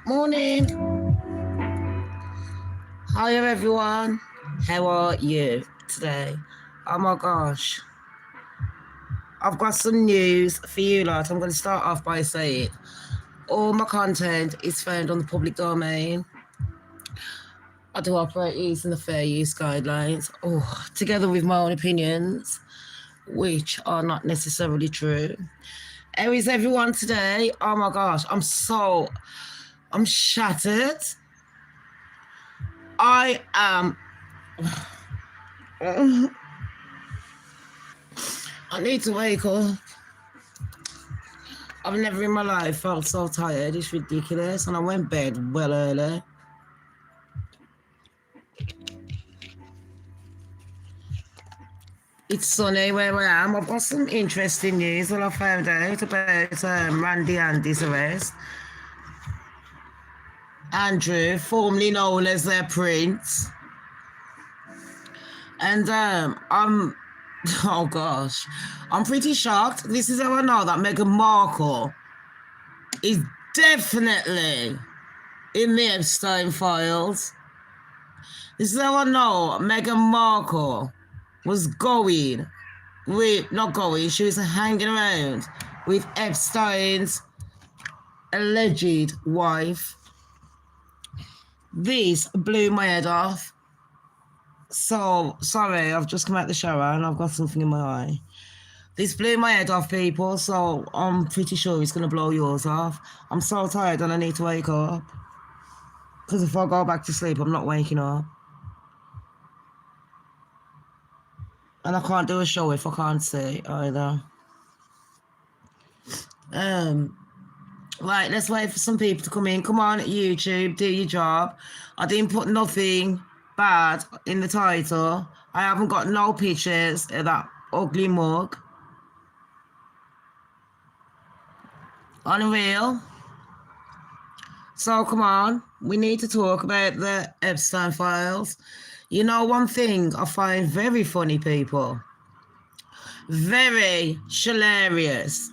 Morning. Hi everyone. How are you today? Oh my gosh. I've got some news for you lot. I'm going to start off by saying all my content is found on the public domain. I do operate using the fair use guidelines, together with my own opinions, which are not necessarily true. How is everyone today? Oh my gosh, I'm shattered. I am. I need to wake up. I've never in my life felt so tired. It's ridiculous. And I went bed well early. It's sunny where I am. I've got some interesting news that I found out about Randy Andy's arrest. Andrew, formerly known as their prince. And oh gosh, I'm pretty shocked. This is how I know that Meghan Markle is definitely in the Epstein files. This is how I know Meghan Markle was she was hanging around with Epstein's alleged wife. This blew my head off. So, sorry, I've just come out the shower and I've got something in my eye. This blew my head off, people, so I'm pretty sure it's going to blow yours off. I'm so tired and I need to wake up. Because if I go back to sleep, I'm not waking up. And I can't do a show if I can't see either. Right, let's wait for some people to come in. Come on, YouTube, do your job. I didn't put nothing bad in the title. I haven't got no pictures of that ugly mug. Unreal. So come on, we need to talk about the Epstein files. You know, one thing I find very funny, people. Very hilarious.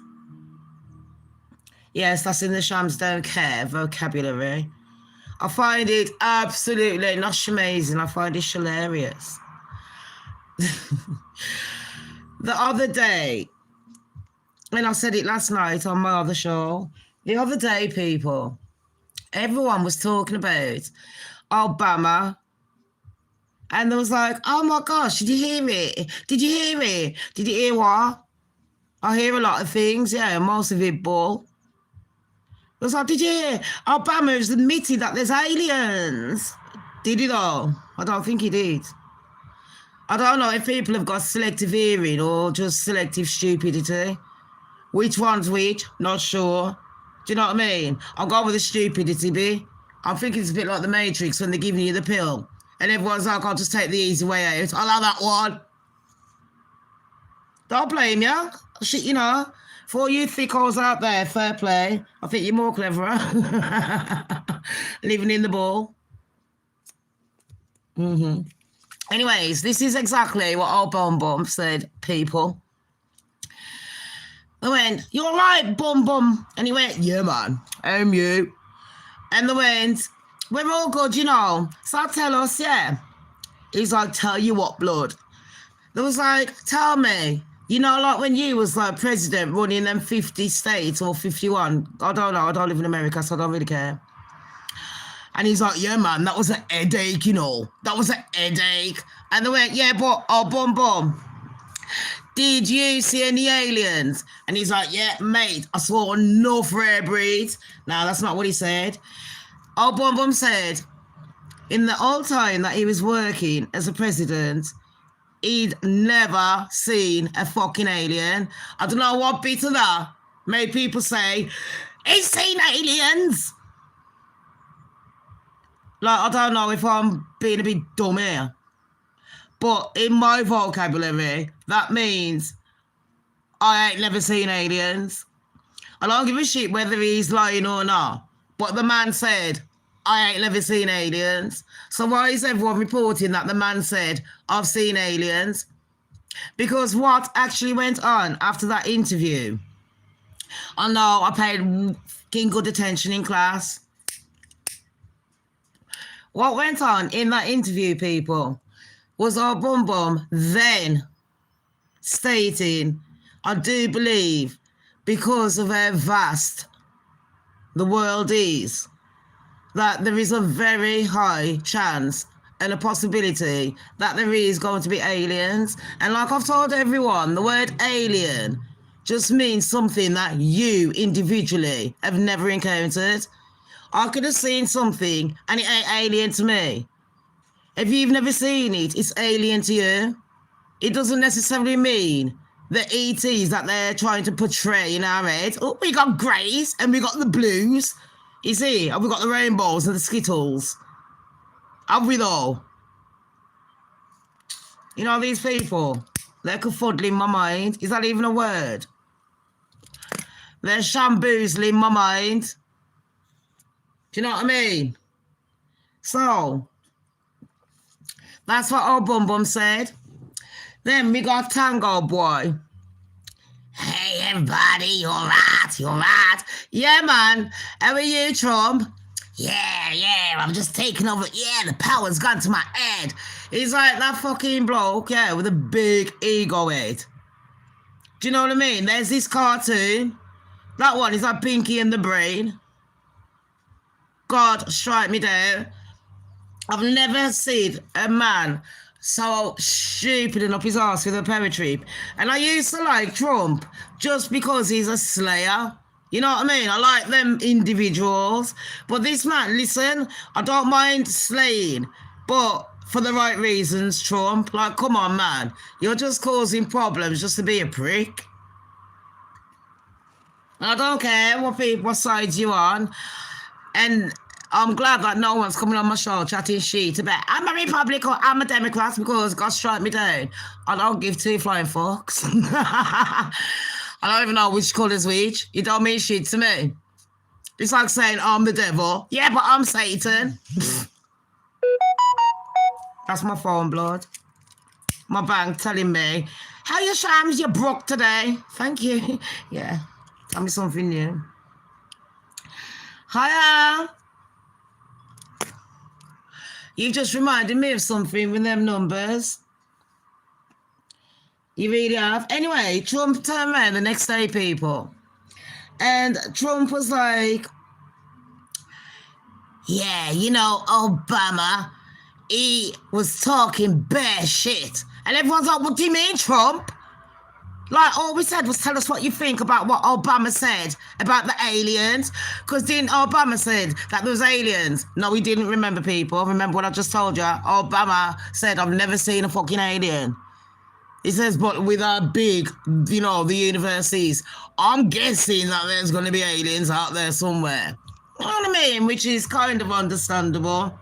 Yes, that's in the Shams don't care vocabulary. I find it absolutely not amazing. I find it hilarious. The other day, and I said it last night on my other show, the other day, people, everyone was talking about Obama. And there was like, oh my gosh, did you hear it? Did you hear it? Did you hear what? I hear a lot of things, yeah, most of it bull. It was like, did you hear? Obama has admitted that there's aliens. Did he though? I don't think he did. I don't know if people have got selective hearing or just selective stupidity. Which one's which? Not sure. Do you know what I mean? I'll go with the stupidity bit. I'm thinking it's a bit like the Matrix when they're giving you the pill. And everyone's like, I'll just take the easy way out. I like that one. Don't blame you. Shit, you know. For all you thickos out there, fair play. I think you're more cleverer. Living in the ball. Anyways, this is exactly what old Bum Bum said, people. I went, you're right, Bum Bum. And he went, yeah, man, I'm you. And they went, we're all good, you know. So tell us, yeah. He's like, tell you what, blood. They was like, tell me. You know, like when you was like president running them 50 states or 51. I don't know. I don't live in America, so I don't really care. And he's like, yeah, man, that was a headache, you know. That was a headache. And they went, yeah, but, oh, Bum Bum, did you see any aliens? And he's like, yeah, mate, I saw enough rare breeds. No, that's not what he said. Oh, Bum Bum said, in the whole time that he was working as a president, he'd never seen a fucking alien. I don't know what bit of that made people say, he's seen aliens. Like, I don't know if I'm being a bit dumb here. But in my vocabulary, that means I ain't never seen aliens. I don't give a shit whether he's lying or not. But the man said, I ain't never seen aliens. So why is everyone reporting that the man said, I've seen aliens? Because what actually went on after that interview? I know I paid fucking good attention in class. What went on in that interview, people, was our bum bum then stating, I do believe, because of how vast the world is, that there is a very high chance and a possibility that there is going to be aliens. And like I've told everyone, the word alien just means something that you individually have never encountered. I could have seen something and it ain't alien to me. If you've never seen it, it's alien to you. It doesn't necessarily mean the ETs that they're trying to portray in our head. Oh, we got greys and we got the blues. You see, have we got the rainbows and the skittles? Have we though? You know, these people, they're confuddling my mind. Is that even a word? They're shamboozling my mind. Do you know what I mean? So, that's what old Bum Bum said. Then we got Tango Boy. Hey, everybody, you're right. Yeah, man. How are you, Trump? Yeah, I'm just taking over. Yeah, the power's gone to my head. He's like that fucking bloke, yeah, with a big ego head. Do you know what I mean? There's this cartoon. That one is like Pinky and the Brain. God, strike me down. I've never seen a man so stupid and up his ass with a poetry. And I used to like Trump just because he's a slayer. You know what I mean? I like them individuals. But this man, listen, I don't mind slaying, but for the right reasons, Trump. Like, come on, man. You're just causing problems just to be a prick. I don't care what sides you're on. And I'm glad that no one's coming on my show chatting shit about I'm a Republican or I'm a Democrat because God strike me down. I don't give two flying fucks. I don't even know which colour's which. It don't mean shit to me. It's like saying I'm the devil. Yeah, but I'm Satan. That's my phone, blood. My bank telling me, how you Shams, you broke today. Thank you. Yeah, tell me something new. Hiya. You've just reminded me of something with them numbers. You really have. Anyway, Trump turned around the next day, people. And Trump was like, yeah, you know, Obama, he was talking bare shit. And everyone's like, what do you mean, Trump? Like, all we said was tell us what you think about what Obama said about the aliens. Because didn't Obama said that there was aliens? No, he didn't, remember, people. Remember what I just told you? Obama said, I've never seen a fucking alien. He says, but with our big, you know, the universities, I'm guessing that there's going to be aliens out there somewhere. You know what I mean? Which is kind of understandable.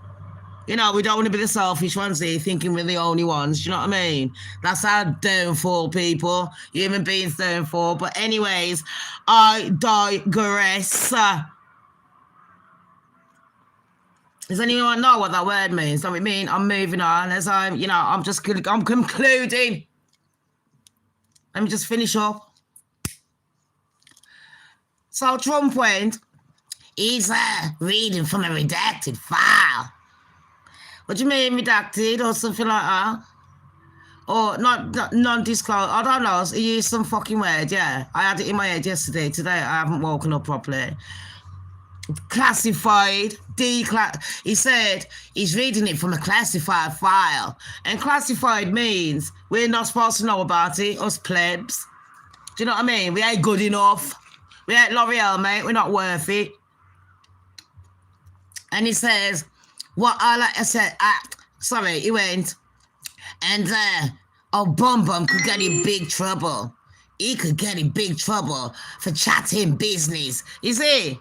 You know, we don't want to be the selfish ones here thinking we're the only ones. Do you know what I mean? That's our downfall, people. Human beings' downfall. But anyways, I digress. Does anyone know what that word means? Does it mean I'm moving on as I'm concluding. Let me just finish up. So Trump went, he's reading from a redacted file. What do you mean redacted or something like that? Or not non-disclosed? I don't know. He used some fucking word, yeah. I had it in my head yesterday. Today I haven't woken up properly. Classified, he said he's reading it from a classified file. And classified means we're not supposed to know about it, us plebs. Do you know what I mean? We ain't good enough. We ain't L'Oreal, mate. We're not worth it. And he says, what I like I said, he went, and Bum Bum could get in big trouble. He could get in big trouble for chatting business. You see?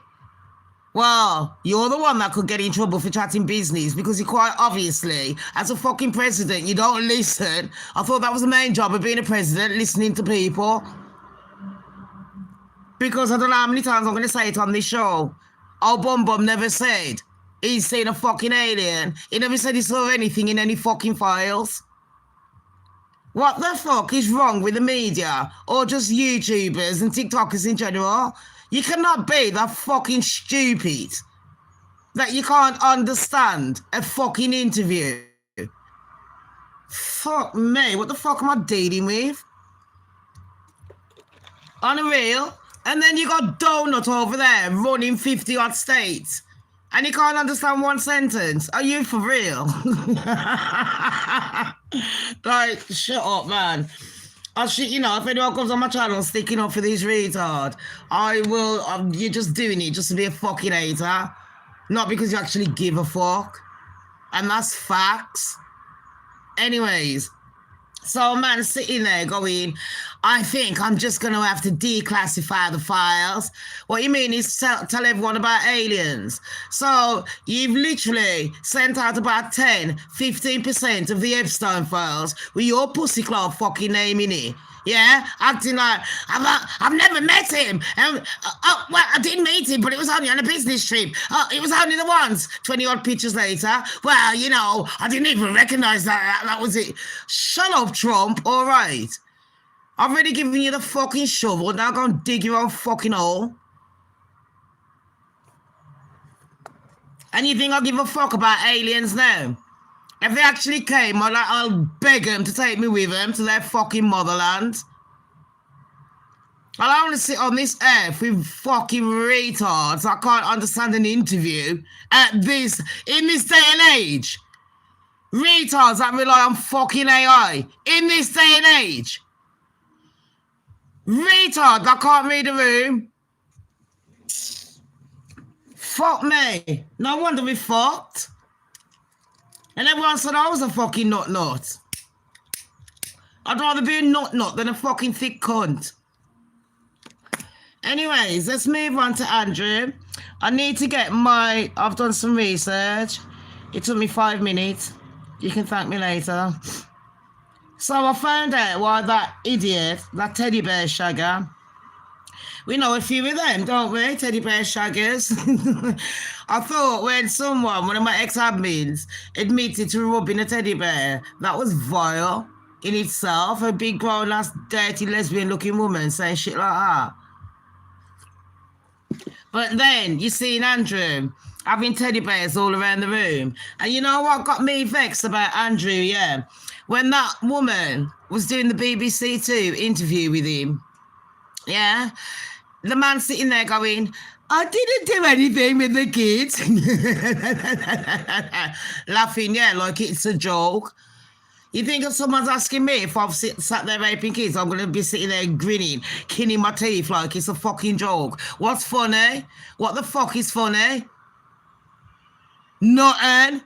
Well, you're the one that could get in trouble for chatting business because you quite obviously, as a fucking president, you don't listen. I thought that was the main job of being a president, listening to people. Because I don't know how many times I'm going to say it on this show. Bum Bum never said he's seen a fucking alien. He never said he saw anything in any fucking files. What the fuck is wrong with the media or just YouTubers and TikTokers in general? You cannot be that fucking stupid. that you can't understand a fucking interview. Fuck me, what the fuck am I dealing with? Unreal. And then you got Donut over there running 50 odd states. And you can't understand one sentence. Are you for real? Like, shut up, man. You know, if anyone comes on my channel sticking up for these retard, I will, you're just doing it just to be a fucking hater. Not because you actually give a fuck. And that's facts. Anyways, so a man sitting there going, I think I'm just going to have to declassify the files. What you mean is tell everyone about aliens. So you've literally sent out about 10, 15% of the Epstein files with your pussy claw fucking name in it. Yeah, acting like I've never met him. Well, I didn't meet him, but it was only on a business trip. It was only the once. 20 odd pictures later. Well, you know, I didn't even recognize that was it. Shut up, Trump. All right. I've already given you the fucking shovel. Now go and dig your own fucking hole. And you think I'll give a fuck about aliens now? If they actually came, I'll beg them to take me with them to their fucking motherland. I don't want to sit on this earth with fucking retards. I can't understand an interview in this day and age. Retards that rely on fucking AI in this day and age. Retard that can't read a room. Fuck me. No wonder we fucked. And everyone said I was a fucking nut. I'd rather be a nut than a fucking thick cunt. Anyways, let's move on to Andrew. I need to get I've done some research. It took me 5 minutes. You can thank me later. So I found out why that idiot, that teddy bear shagger, we know a few of them, don't we? Teddy bear shaggers. I thought when one of my ex-admins, admitted to rubbing a teddy bear, that was vile in itself. A big grown-ass, dirty, lesbian-looking woman saying shit like that. But then, you see Andrew having teddy bears all around the room. And you know what got me vexed about Andrew, yeah? When that woman was doing the BBC Two interview with him, yeah? The man sitting there going, I didn't do anything with the kids. Laughing, yeah, like it's a joke. You think if someone's asking me if I've sat there raping kids, I'm going to be sitting there grinning, kinning my teeth like it's a fucking joke. What's funny? What the fuck is funny? Nothing.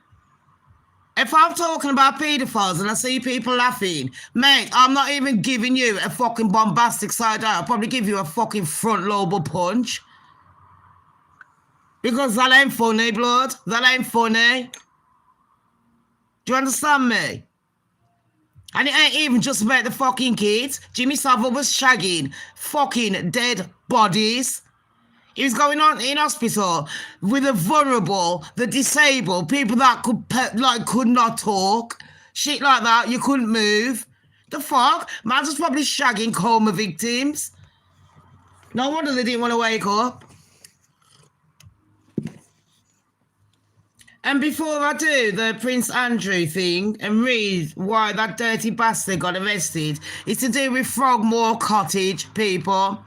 If I'm talking about paedophiles and I see people laughing, mate, I'm not even giving you a fucking bombastic side eye. I'll probably give you a fucking front lobe punch. Because that ain't funny, blood. That ain't funny. Do you understand me? And it ain't even just about the fucking kids. Jimmy Savile was shagging fucking dead bodies. He was going on in hospital with the vulnerable, the disabled, people that could not talk. Shit like that, you couldn't move. The fuck? Man's was probably shagging coma victims. No wonder they didn't want to wake up. And before I do the Prince Andrew thing and read why that dirty bastard got arrested, it's to do with Frogmore Cottage, people.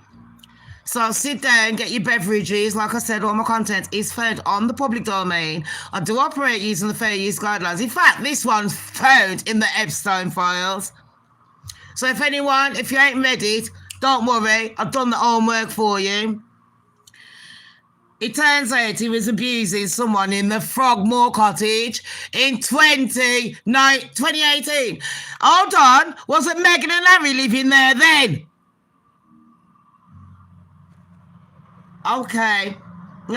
So sit down, get your beverages. Like I said, all my content is found on the public domain. I do operate using the fair use guidelines. In fact, this one's found in the Epstein files. So if you ain't read it, don't worry. I've done the homework for you. It turns out he was abusing someone in the Frogmore Cottage in 2018. Hold on, wasn't Meghan and Harry living there then? Okay. Do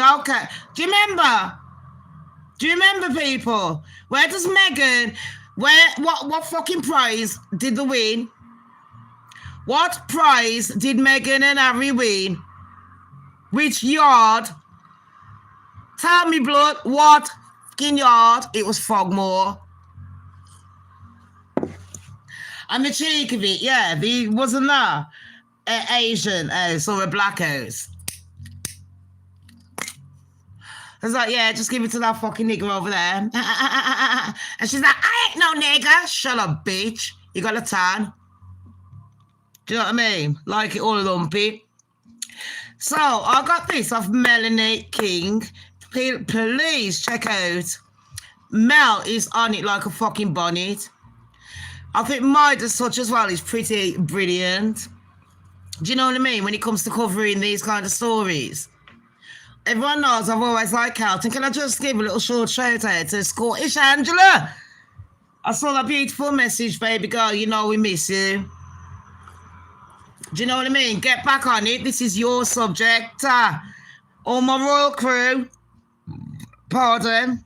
you remember, people? Where does Meghan, what fucking prize did they win? What prize did Meghan and Harry win? Which yard? Tell me, blood, what fucking yard? It was Frogmore. And the cheek of it, yeah, wasn't that an Asian house or a black house? I was like, yeah, just give it to that fucking nigger over there. And she's like, I ain't no nigger. Shut up, bitch. You got a tan. Do you know what I mean? Like it all lumpy. So I got this off Melanie King. Please check out. Mel is on it like a fucking bonnet. I think Midas Touch as well is pretty brilliant. Do you know what I mean? When it comes to covering these kind of stories. Everyone knows I've always liked Carlton. Can I just give a little short shout out to Scottish Angela? I saw that beautiful message, baby girl. You know we miss you. Do you know what I mean? Get back on it. This is your subject. All my royal crew. Pardon.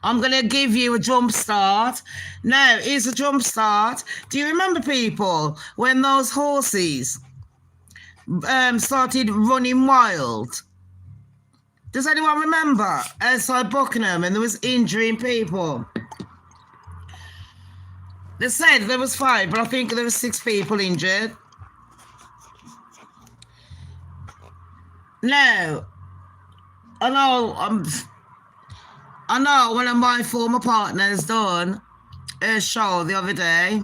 I'm going to give you a jump start. Now, here's a jump start. Do you remember, people, when those horses started running wild? Does anyone remember? Outside Buckingham, and there was injuring people. They said there was 5, but I think there were 6 people injured. Now, I know one of my former partners done a show the other day,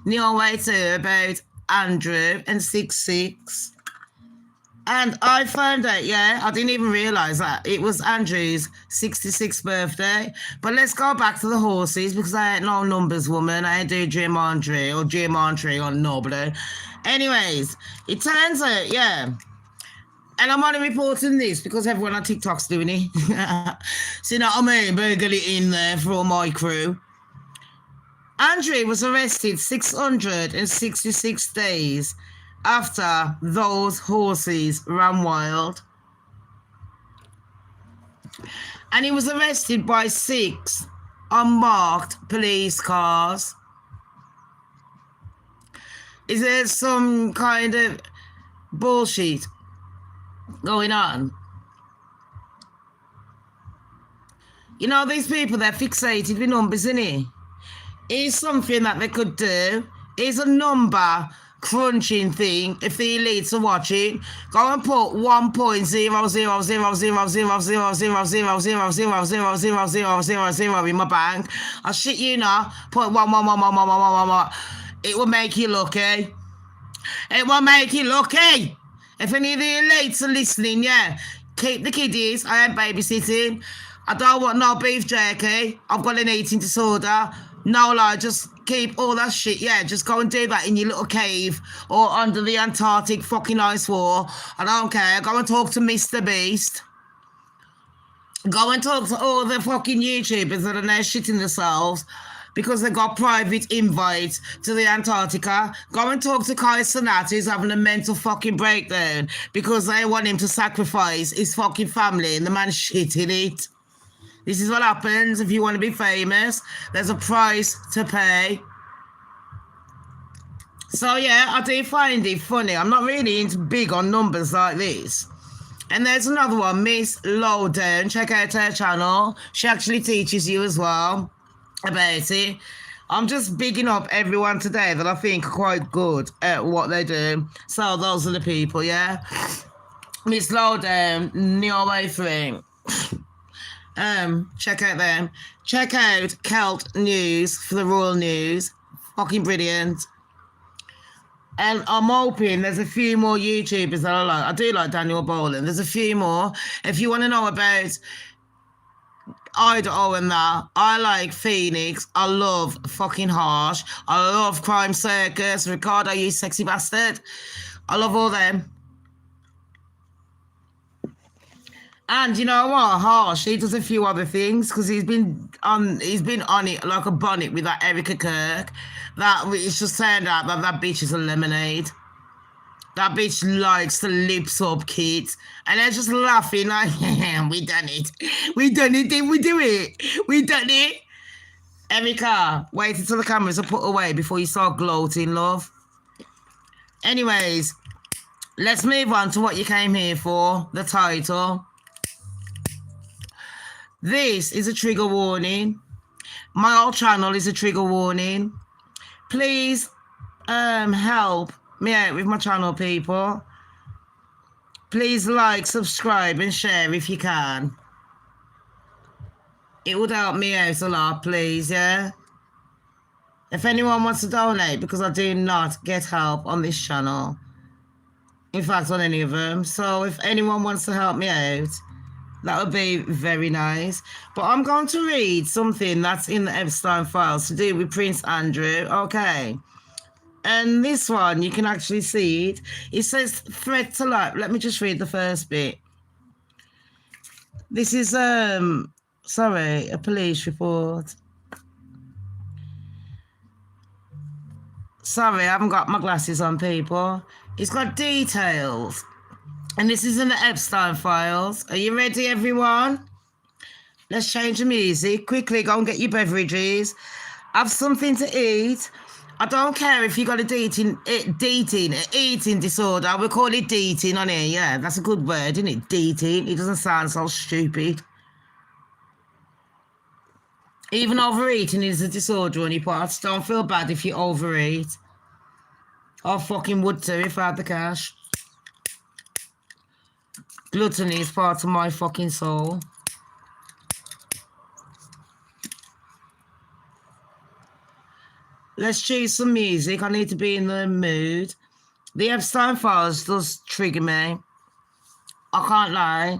Neil Waiter, about Andrew and 6'6". And I found out, I didn't even realise that it was Andrew's 66th birthday. But let's go back to the horses, because I ain't no numbers woman. I ain't do geometry or nobody. Anyways, it turns out, and I'm only reporting this because everyone on TikTok's doing it. So you know what I mean? Better get it in there for all my crew. Andrew was arrested 666 days after those horses ran wild. And he was arrested by 6 unmarked police cars. Is there some kind of bullshit going on? You know, these people, they're fixated with numbers, innit? Here's something that they could do. Here's a number crunching thing. If the elites are watching, go and put 1.00000000000000000 in my bank. I shit you not. Put 1. It will make you lucky. It will make you lucky. If any of the elites are listening, keep the kiddies. I ain't babysitting. I don't want no beef jerky. I've got an eating disorder. No lie, just keep all that shit, just go and do that in your little cave or under the Antarctic fucking ice wall. I don't care. Go and talk to Mr. Beast. Go and talk to all the fucking YouTubers that are now shitting themselves because they got private invites to the Antarctica. Go and talk to Kai Cenat, who's having a mental fucking breakdown because they want him to sacrifice his fucking family and the man's shitting it. This is what happens if you want to be famous. There's a price to pay. So, I do find it funny. I'm not really big on numbers like this. And there's another one, Miss Lowdown. Check out her channel. She actually teaches you as well about it. I'm just bigging up everyone today that I think are quite good at what they do. So, those are the people, Miss Lowdown, Neo Wayfaring. Check out them. Check out Celt News for the Royal News. Fucking brilliant. And I'm hoping there's a few more YouTubers that I like. I do like Daniel Boland. There's a few more. If you want to know about Idaho and that, I like Phoenix. I love fucking Harsh. I love Crime Circus. Ricardo, you sexy bastard. I love all them. And you know what? Harsh, he does a few other things because he's been on it like a bonnet with that Erica Kirk. That it's just turned out that bitch is a lemonade. That bitch likes to lips up kids. And they're just laughing like, we done it. We done it, didn't we do it? We done it. Erica, wait until the cameras are put away before you start gloating, love. Anyways, let's move on to what you came here for, the title. This is a trigger warning. My whole channel is a trigger warning. Please help me out with my channel, people. Please like, subscribe, and share if you can. It would help me out a lot, please, yeah? If anyone wants to donate, because I do not get help on this channel. In fact, on any of them. So if anyone wants to help me out, that would be very nice. But I'm going to read something that's in the Epstein files to do with Prince Andrew, okay? And this one, you can actually see it. It says threat to life. Let me just read the first bit. This is, sorry, a police report. Sorry, I haven't got my glasses on, people. It's got details. And this is in the Epstein files. Are you ready, everyone? Let's change the music. Quickly, go and get your beverages. Have something to eat. I don't care if you got a eating disorder. We call it deeting on here. Yeah, that's a good word, isn't it? Deeting. It doesn't sound so stupid. Even overeating is a disorder on your part. Don't feel bad if you overeat. I fucking would too if I had the cash. Gluttony is part of my fucking soul. Let's choose some music. I need to be in the mood. The Epstein files does trigger me. I can't lie.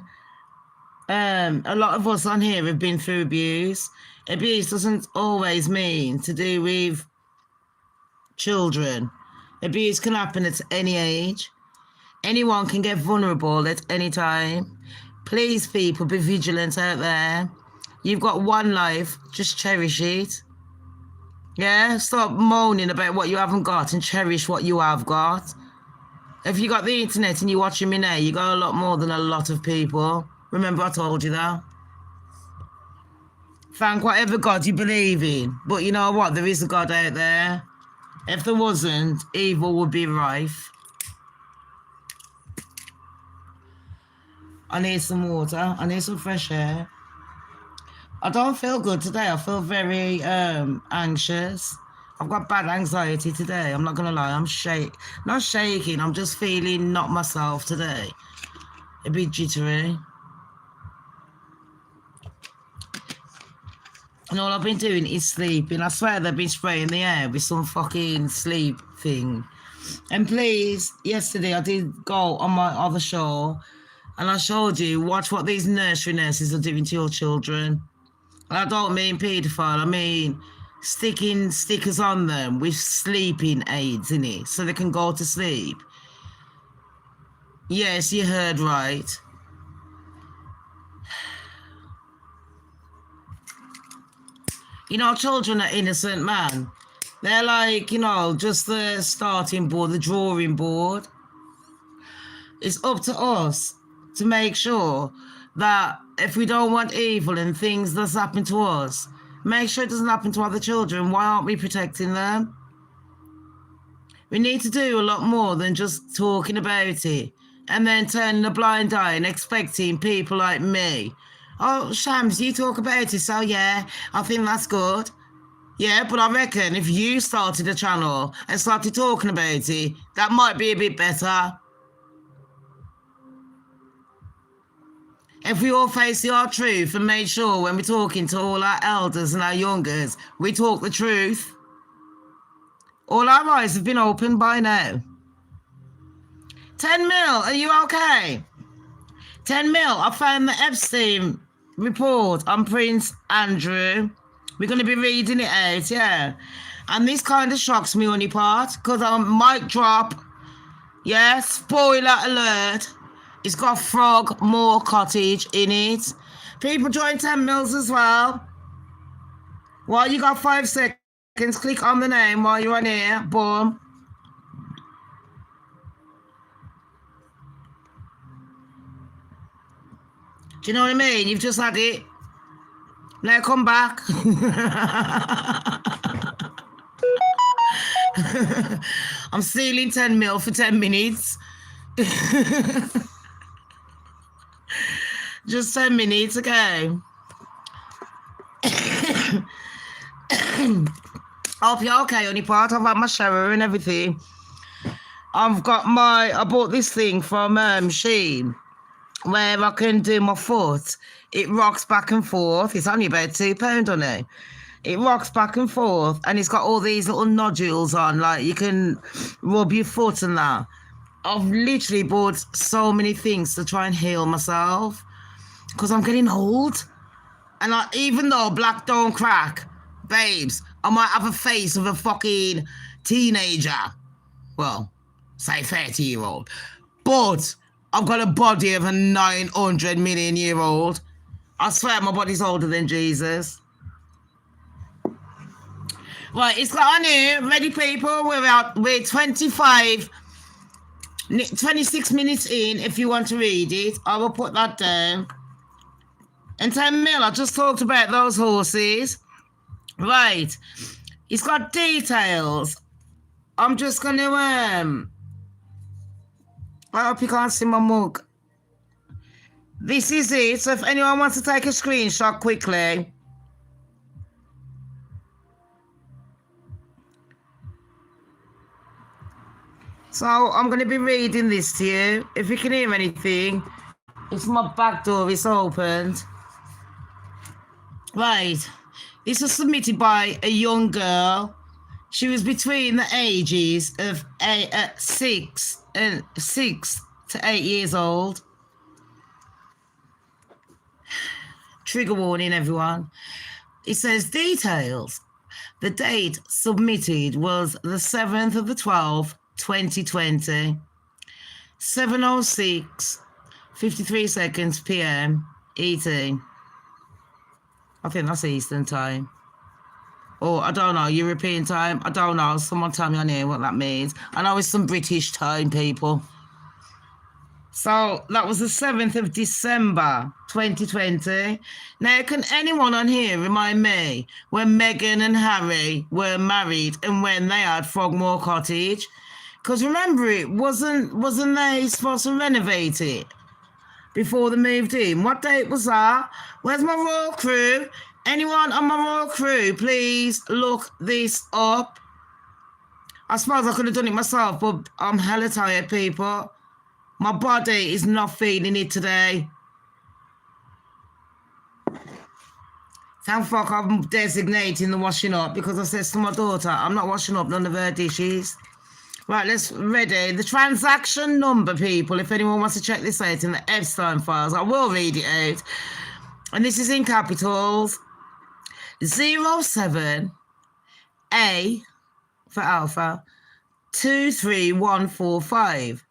A lot of us on here have been through abuse. Abuse doesn't always mean to do with children. Abuse can happen at any age. Anyone can get vulnerable at any time. Please, people, be vigilant out there. You've got one life. Just cherish it. Yeah? Stop moaning about what you haven't got and cherish what you have got. If you got the internet and you're watching me now, you got a lot more than a lot of people. Remember I told you that? Thank whatever God you believe in. But you know what? There is a God out there. If there wasn't, evil would be rife. I need some water. I need some fresh air. I don't feel good today. I feel very anxious. I've got bad anxiety today. I'm not going to lie. I'm not shaking. I'm just feeling not myself today. A bit jittery. And all I've been doing is sleeping. I swear they've been spraying the air with some fucking sleep thing. And please, yesterday I did go on my other show and I showed you, watch what these nursery nurses are doing to your children. And I don't mean paedophile, I mean sticking stickers on them with sleeping aids in it so they can go to sleep. Yes, you heard right. You know, children are innocent, man. They're like, you know, just the starting board, the drawing board. It's up to us to make sure that if we don't want evil and things that's happened to us, make sure it doesn't happen to other children. Why aren't we protecting them? We need to do a lot more than just talking about it and then turning a blind eye and expecting people like me. Oh, Shams, you talk about it, so yeah, I think that's good. Yeah, but I reckon if you started a channel and started talking about it, that might be a bit better. If we all face the hard truth and made sure when we're talking to all our elders and our youngers, we talk the truth. All our eyes have been opened by now. 10 mil, are you okay? 10 mil, I found the Epstein report on Prince Andrew. We're going to be reading it out, yeah. And this kind of shocks me, honey part, because I'm mic drop. Yeah, spoiler alert. It's got Frogmore Cottage in it. People join 10 mils as well. Well, you got 5 seconds. Click on the name while you're on here. Boom. Do you know what I mean? You've just had it. Now come back. I'm stealing 10 mil for 10 minutes. Just 10 minutes, okay. Hope you're okay, honey pot. I've had my shower and everything. I bought this thing from Shein where I can do my foot. It rocks back and forth. It's only about £2 on it. It rocks back and forth and it's got all these little nodules on, like you can rub your foot and that. I've literally bought so many things to try and heal myself because I'm getting old. And even though black don't crack, babes, I might have a face of a fucking teenager. Well, say 30-year-old. But I've got a body of a 900 million year old. I swear my body's older than Jesus. Right, it's got on here. Ready, people? We're 26 minutes in. If you want to read it, I will put that down. And 10 mil, I just talked about those horses. Right. It's got details. I'm just going to, I hope you can't see my mug. This is it. So if anyone wants to take a screenshot quickly. So I'm going to be reading this to you. If you can hear anything, it's my back door. It's opened. Right. This was submitted by a young girl. She was between the ages of 6 to 8 years old. Trigger warning, everyone. It says details. The date submitted was the 7th of the 12th, 2020. 7:06, 53 seconds PM, ET. I think that's Eastern time. Or, I don't know, European time. I don't know. Someone tell me on here what that means. I know it's some British time, people. So, that was the 7th of December, 2020. Now, can anyone on here remind me when Meghan and Harry were married and when they had Frogmore Cottage? Because remember, wasn't they supposed to renovate it before they moved in? What date was that? Where's my royal crew? Anyone on my royal crew, please look this up. I suppose I could have done it myself, but I'm hella tired, people. My body is not feeling it today. Thank fuck I'm designating the washing up because I said to my daughter, I'm not washing up none of her dishes. Right, let's ready. The transaction number, people, if anyone wants to check this out in the Epstein files, I will read it out. And this is in capitals. 07 A for Alpha 23145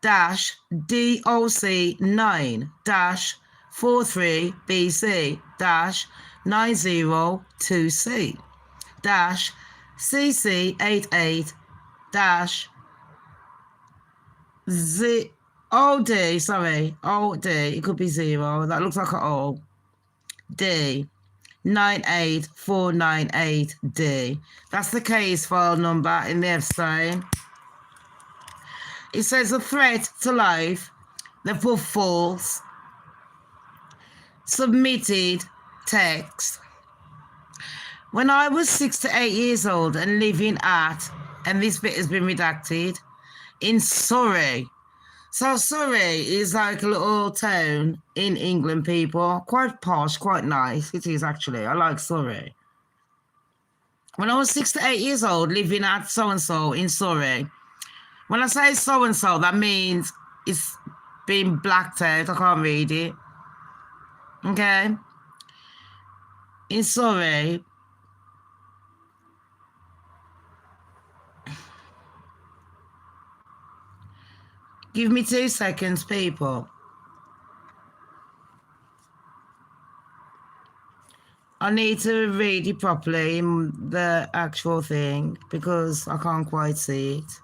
dash DOC 9 dash 43 BC dash 902C dash CC 88 dash OD, sorry, OD, it could be 0, that looks like an O, D 98498D. That's the case file number in the Epstein. It says a threat to life. They've put false. Submitted text. When I was 6 to 8 years old and living at, and this bit has been redacted, in Surrey. So Surrey is like a little town in England, people. Quite posh, quite nice. It is actually. I like Surrey. When I was 6 to 8 years old, living at so-and-so in Surrey. When I say so-and-so, that means it's been blacked out. I can't read it. Okay? In Surrey. Give me 2 seconds, people. I need to read it properly in the actual thing because I can't quite see it.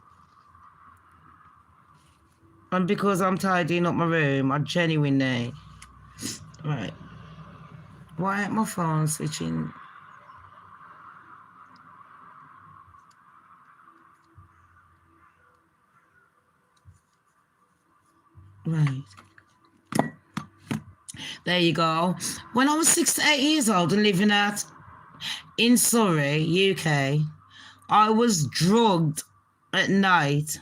And because I'm tidying up my room, I genuinely... Right. Why ain't my phone switching? Right. There you go. When I was 6 to 8 years old and living in Surrey, UK, I was drugged at night,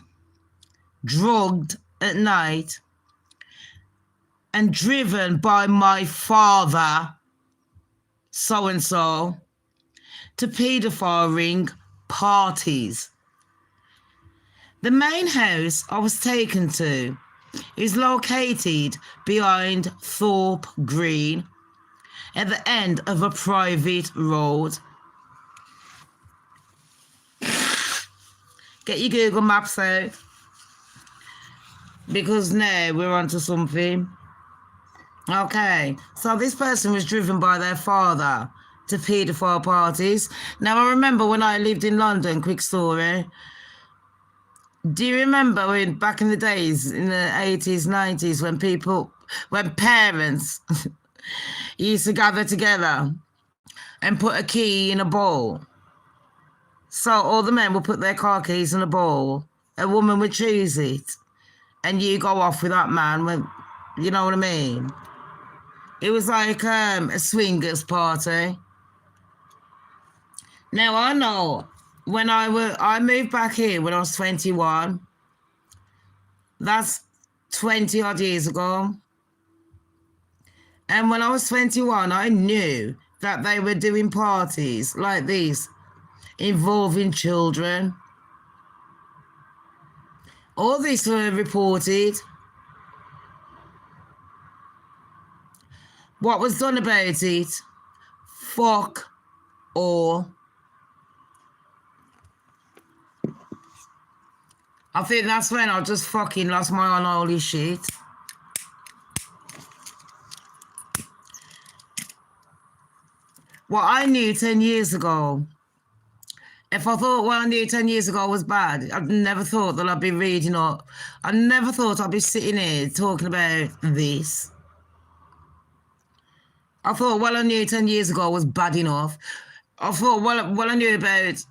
drugged at night, and driven by my father, so-and-so, to paedophile ring parties. The main house I was taken to is located behind Thorpe Green at the end of a private road. Get your Google Maps out, because now we're onto something. Okay, so this person was driven by their father to paedophile parties. Now, I remember when I lived in London, quick story. Do you remember when back in the days, in the 80s, 90s, when parents used to gather together and put a key in a bowl? So all the men would put their car keys in a bowl, a woman would choose it, and you go off with that man when, you know what I mean? It was like a swingers party. Now, I know when I moved back here when I was 21. That's 20 odd years ago. And when I was 21, I knew that they were doing parties like this, involving children. All this were reported. What was done about it? Fuck all. I think that's when I just fucking lost my unholy shit. What I knew 10 years ago, if I thought what I knew 10 years ago was bad, I never thought that I'd be reading up. I never thought I'd be sitting here talking about this. I thought what I knew 10 years ago was bad enough. I thought what I knew about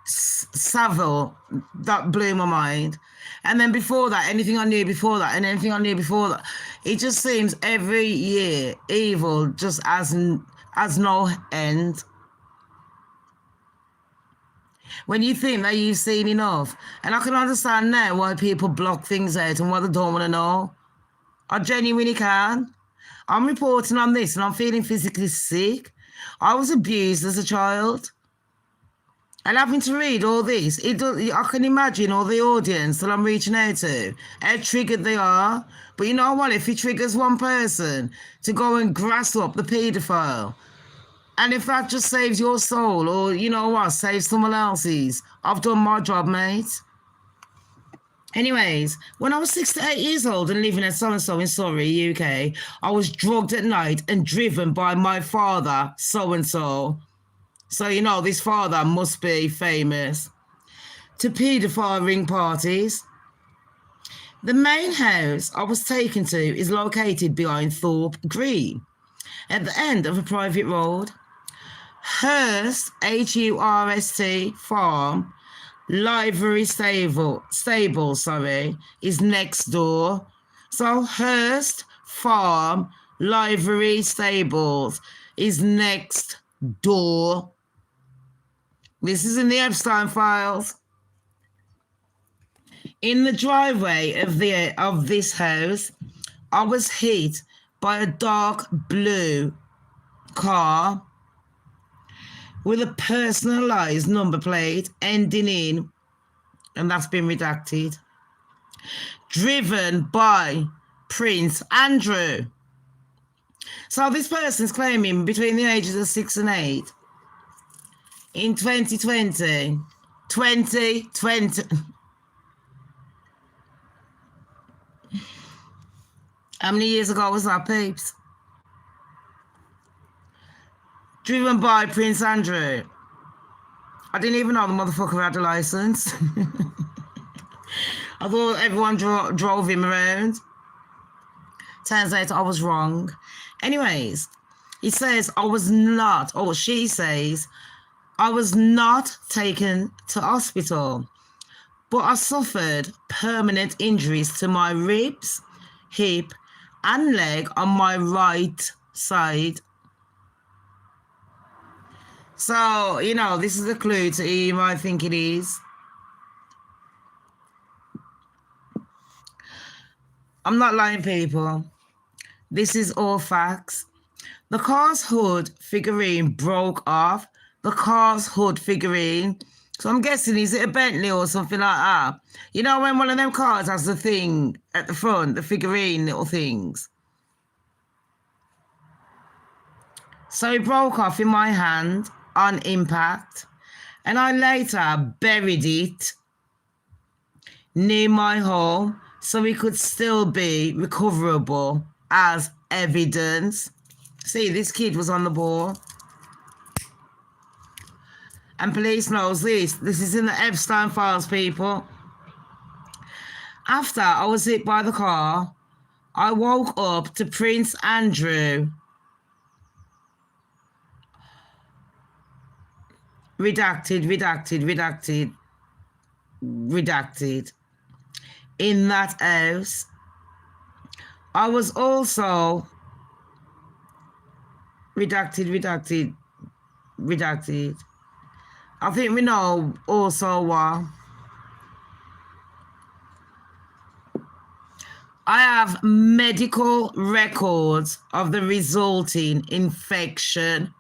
Savile, that blew my mind. And then before that, anything I knew before that, and anything I knew before that, it just seems every year evil just has no end. When you think that you've seen enough, and I can understand now why people block things out and why they don't want to know. I genuinely can. I'm reporting on this and I'm feeling physically sick. I was abused as a child. And having to read all this, I can imagine all the audience that I'm reaching out to, how triggered they are. But you know what? If it triggers one person to go and grass up the paedophile, and if that just saves your soul, or you know what, saves someone else's, I've done my job, mate. Anyways, when I was 6 to 8 years old and living at so-and-so in Surrey, UK, I was drugged at night and driven by my father, so-and-so. So, you know, this father must be famous. To paedophile ring parties. The main house I was taken to is located behind Thorpe Green, at the end of a private road. Hurst, Hurst Farm, Livery Stable, is next door. So Hurst Farm, Livery Stables is next door. This is in the Epstein files. In the driveway of this house, I was hit by a dark blue car with a personalised number plate ending in, and that's been redacted, driven by Prince Andrew. So this person's claiming between the ages of 6 and 8 in 2020. How many years ago was that, peeps? Driven by Prince Andrew. I didn't even know the motherfucker had a license. I thought everyone drove him around. Turns out I was wrong. Anyways, he says I was not, or she says, I was not taken to hospital, but I suffered permanent injuries to my ribs, hip, and leg on my right side. So, you know, this is a clue to who you might think it is. I'm not lying, people. This is all facts. The car's hood figurine broke off. The car's hood figurine. So I'm guessing, is it a Bentley or something like that? You know when one of them cars has the thing at the front, the figurine little things? So it broke off in my hand on impact, and I later buried it near my home so it could still be recoverable as evidence. See, this kid was on the ball. And police knows this. This is in the Epstein files, people. After I was hit by the car, I woke up to Prince Andrew. Redacted. In that house. I was also redacted. I think we know also what. I have medical records of the resulting infection.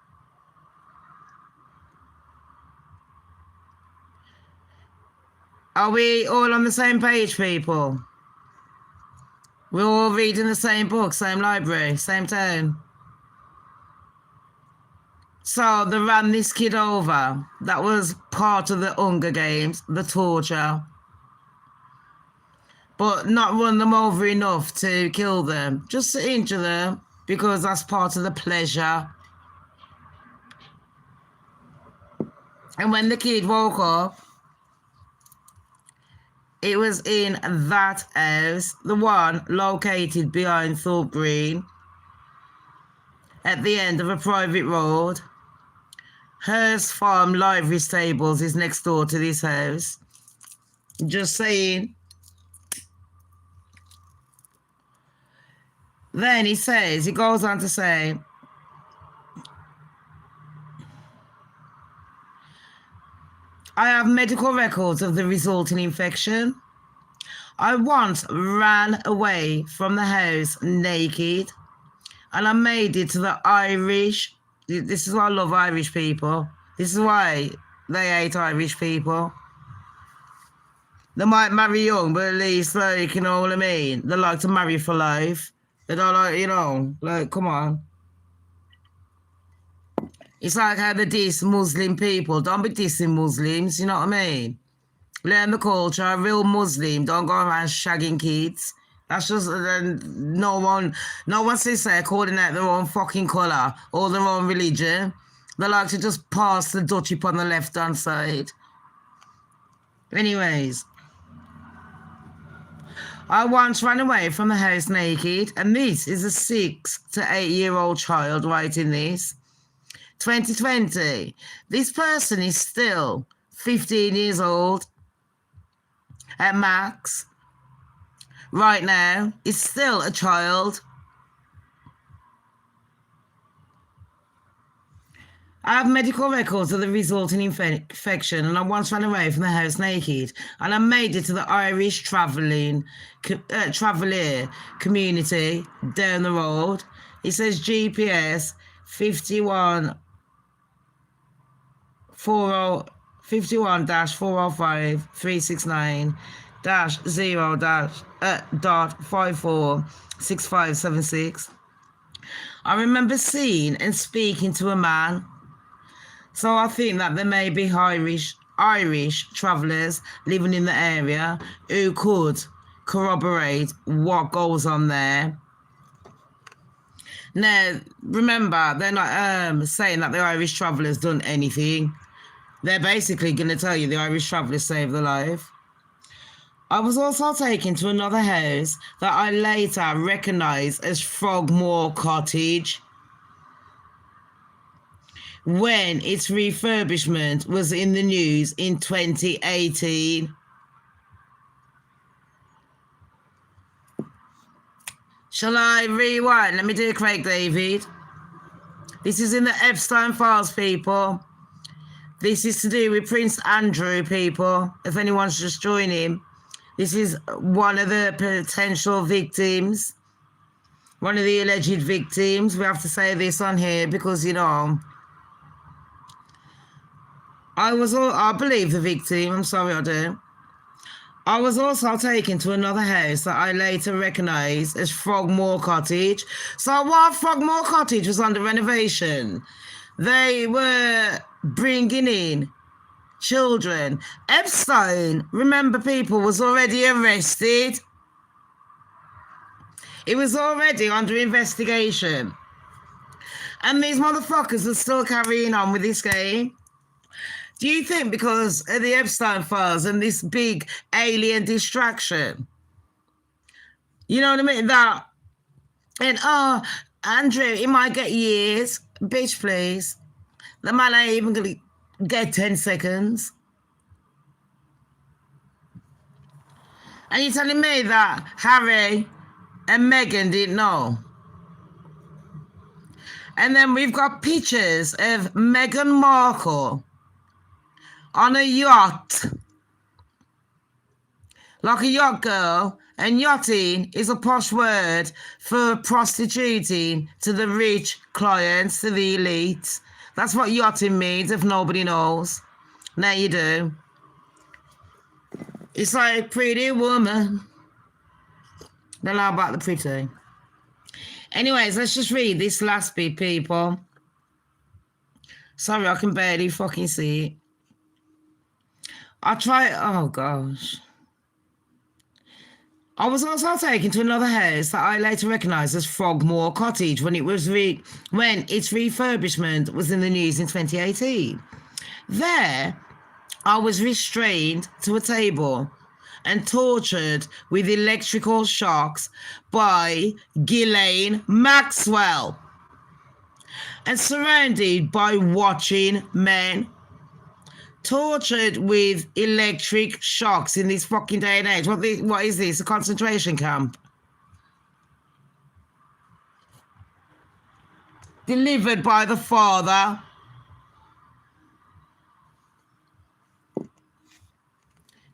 Are we all on the same page, people? We're all reading the same book, same library, same town. So they ran this kid over. That was part of the Hunger Games, the torture. But not run them over enough to kill them, just to injure them, because that's part of the pleasure. And when the kid woke up, it was in that house, the one located behind Thorpe Green, at the end of a private road. Hurst Farm Livery Stables is next door to this house. Just saying. Then he goes on to say, I have medical records of the resulting infection. I once ran away from the house naked, and I made it to the Irish. This is why I love Irish people. This is why they hate Irish people. They might marry young, but at least, like, you know what I mean? They like to marry for life. They don't like, you know, like, come on. It's like how they diss Muslim people. Don't be dissing Muslims, you know what I mean? Learn the culture. A real Muslim don't go around shagging kids. That's just, no one sits there calling out their own fucking colour or their own religion. They like to just pass the Dutch upon the left-hand side. Anyways, I once ran away from the house naked, and this is a 6 to 8 year old child writing this. 2020. This person is still 15 years old at max. Right now, is still a child. I have medical records of the resulting infection, and I once ran away from the house naked, and I made it to the Irish Traveller community down the road. It says GPS 51-405-369-0.546576. I remember seeing and speaking to a man. So I think that there may be Irish travellers living in the area who could corroborate what goes on there. Now, remember, they're not saying that the Irish travellers done anything. They're basically going to tell you the Irish travellers saved their life. I was also taken to another house that I later recognised as Frogmore Cottage, when its refurbishment was in the news in 2018. Shall I rewind? Let me do Craig David. This is in the Epstein files, people. This is to do with Prince Andrew, people. If anyone's just joining, this is one of the potential victims, one of the alleged victims. We have to say this on here because, you know, I believe the victim. I'm sorry, I do. I was also taken to another house that I later recognised as Frogmore Cottage. So while Frogmore Cottage was under renovation, they were bringing in children. Epstein, remember people, was already arrested. It was already under investigation. And these motherfuckers are still carrying on with this game. Do you think because of the Epstein files and this big alien distraction, you know what I mean? And Andrew, he might get years. Bitch, please. The man ain't even gonna get 10 seconds. And you're telling me that Harry and Meghan didn't know? And then we've got pictures of Meghan Markle on a yacht, like a yacht girl, and yachting is a posh word for prostituting to the rich clients, to the elite. That's what yachting means if nobody knows. Now you do. It's like Pretty Woman. Don't know about the pretty. Anyways, let's just read this last bit, people. Sorry, I can barely fucking see it. Oh gosh. I was also taken to another house that I later recognised as Frogmore Cottage when its refurbishment was in the news in 2018. There, I was restrained to a table and tortured with electrical shocks by Ghislaine Maxwell and surrounded by watching men. Tortured with electric shocks in this fucking day and age. What is this? A concentration camp? Delivered by the father.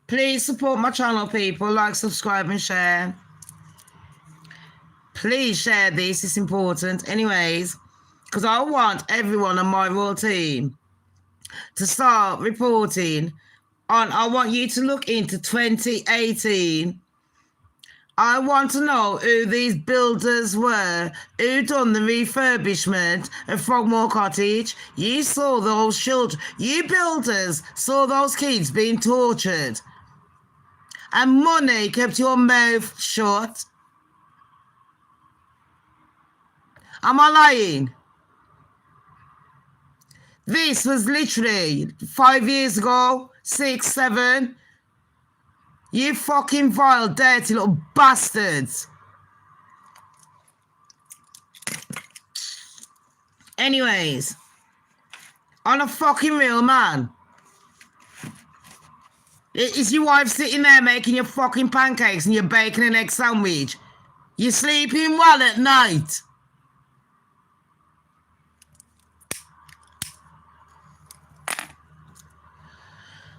Please support my channel, people. Like, subscribe, and share. Please share this. It's important. Anyways, because I want everyone on my royal team to start reporting on. I want you to look into 2018. I want to know who these builders were, who done the refurbishment of Frogmore Cottage. You saw those children, you builders saw those kids being tortured, and money kept your mouth shut. Am I lying? This was literally 5 years ago, 6, 7. You fucking vile, dirty little bastards. Anyways, on a fucking real man. Is your wife sitting there making your fucking pancakes and your bacon and egg sandwich? You sleeping well at night?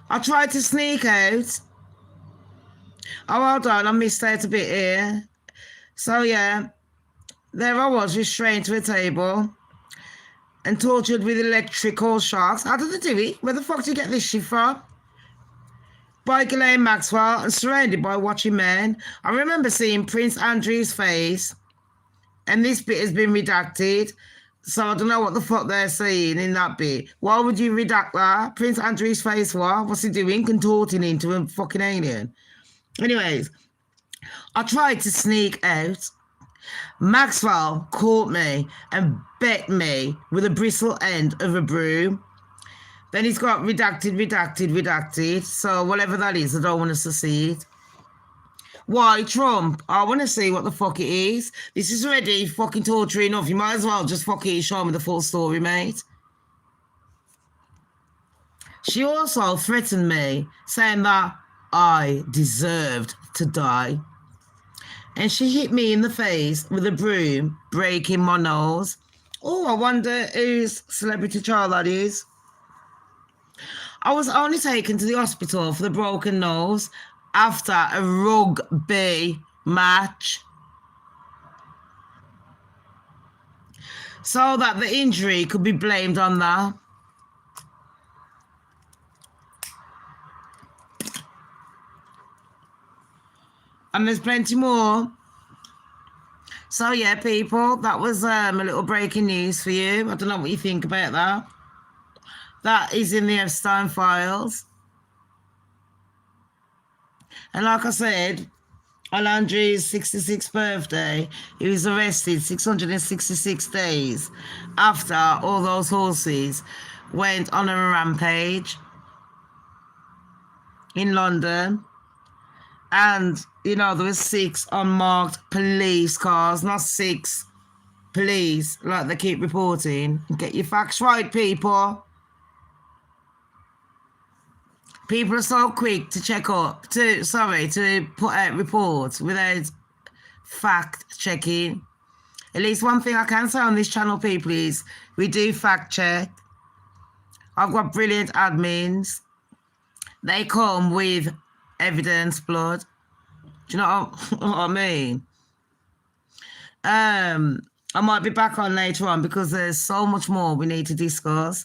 I tried to sneak out. Oh, hold on, I missed out a bit here. So, yeah, there I was, restrained to a table and tortured with electrical shocks. How did they do it? Where the fuck did you get this shit from? By Ghislaine Maxwell and surrounded by watching men. I remember seeing Prince Andrew's face, and this bit has been redacted. So I don't know what the fuck they're saying in that bit. Why would you redact that? Prince Andrew's face, what? What's he doing? Contorting into a fucking alien. Anyways, I tried to sneak out. Maxwell caught me and bit me with a bristle end of a broom. Then he's got redacted. So whatever that is, I don't want us to see it. Why, Trump? I want to see what the fuck it is. This is already fucking torture enough. You might as well just fucking show me the full story, mate. She also threatened me, saying that I deserved to die. And she hit me in the face with a broom, breaking my nose. Oh, I wonder whose celebrity child that is. I was only taken to the hospital for the broken nose after a rugby match, so that the injury could be blamed on that. And there's plenty more. So yeah, people, that was a little breaking news for you. I don't know what you think about that. That is in the Epstein files. And like I said, on Andrew's 66th birthday, he was arrested 666 days after all those horses went on a rampage in London. And, you know, there was 6 unmarked police cars, not 6 police, like they keep reporting. Get your facts right, people. People are so quick to to put out reports without fact checking. At least one thing I can say on this channel, people, is we do fact check. I've got brilliant admins. They come with evidence, blood. Do you know what I mean? I might be back on later on because there's so much more we need to discuss.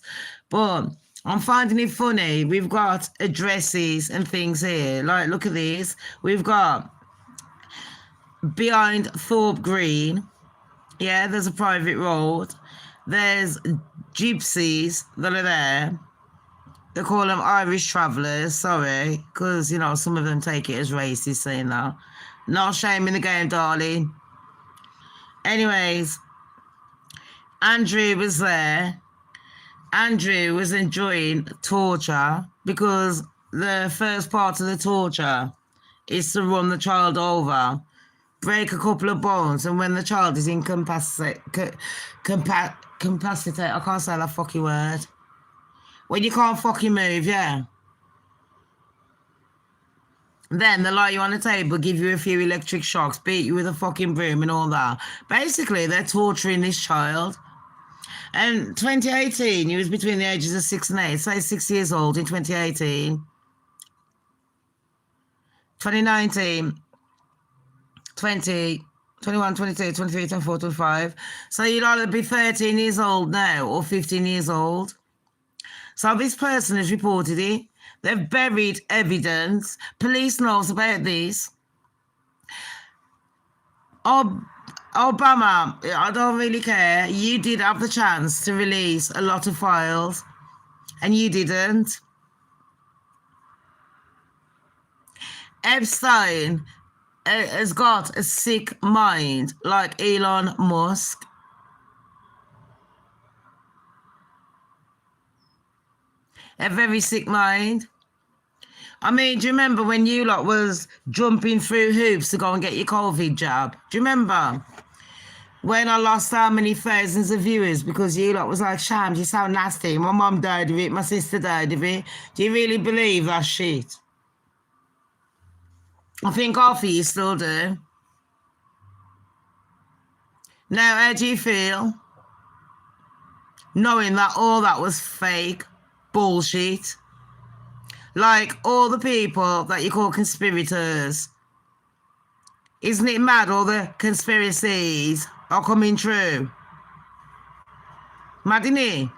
But I'm finding it funny. We've got addresses and things here. Like, look at these. We've got behind Thorpe Green. Yeah, there's a private road. There's gypsies that are there. They call them Irish travellers, sorry, because, you know, some of them take it as racist saying that. No shame in the game, darling. Anyways, Andrew was there. Andrew was enjoying torture because the first part of the torture is to run the child over, break a couple of bones, and when the child is incapacitated, I can't say that fucking word. When you can't fucking move, yeah. Then they lie you on the table, give you a few electric shocks, beat you with a fucking broom and all that. Basically, they're torturing this child. And 2018, he was between the ages of 6 and 8. So he's 6 years old in 2018. 2019, 20, 21, 22, 23, 24, 25. So you'd either be 13 years old now or 15 years old. So this person has reported it. They've buried evidence. Police knows about this. Obama, I don't really care. You did have the chance to release a lot of files, and you didn't. Epstein has got a sick mind like Elon Musk. A very sick mind. I mean, do you remember when you lot was jumping through hoops to go and get your COVID jab? Do you remember? When I lost how many thousands of viewers because you lot was like, Shams, you sound nasty. My mum died of it, my sister died of it. Do you really believe that shit? I think half of you still do. Now, how do you feel? Knowing that all that was fake bullshit. Like all the people that you call conspirators. Isn't it mad all the conspiracies are coming true? Mad, isn't it?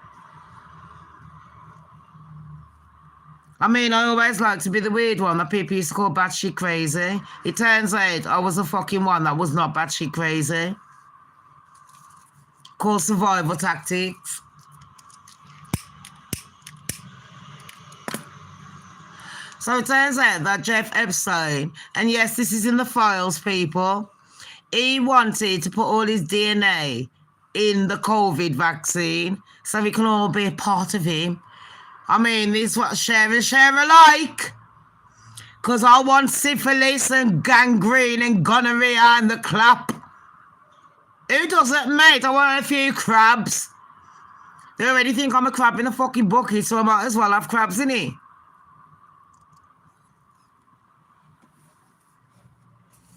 I mean, I always like to be the weird one that people used to call batshit crazy. It turns out I was the fucking one that was not batshit crazy. Called survival tactics. So it turns out that Jeff Epstein, and yes, this is in the files, people, he wanted to put all his DNA in the COVID vaccine so we can all be a part of him. I mean, this is what share alike. Because I want syphilis and gangrene and gonorrhea and the clap. Who doesn't, mate? I want a few crabs. They already think I'm a crab in a fucking bucket, so I might as well have crabs in it.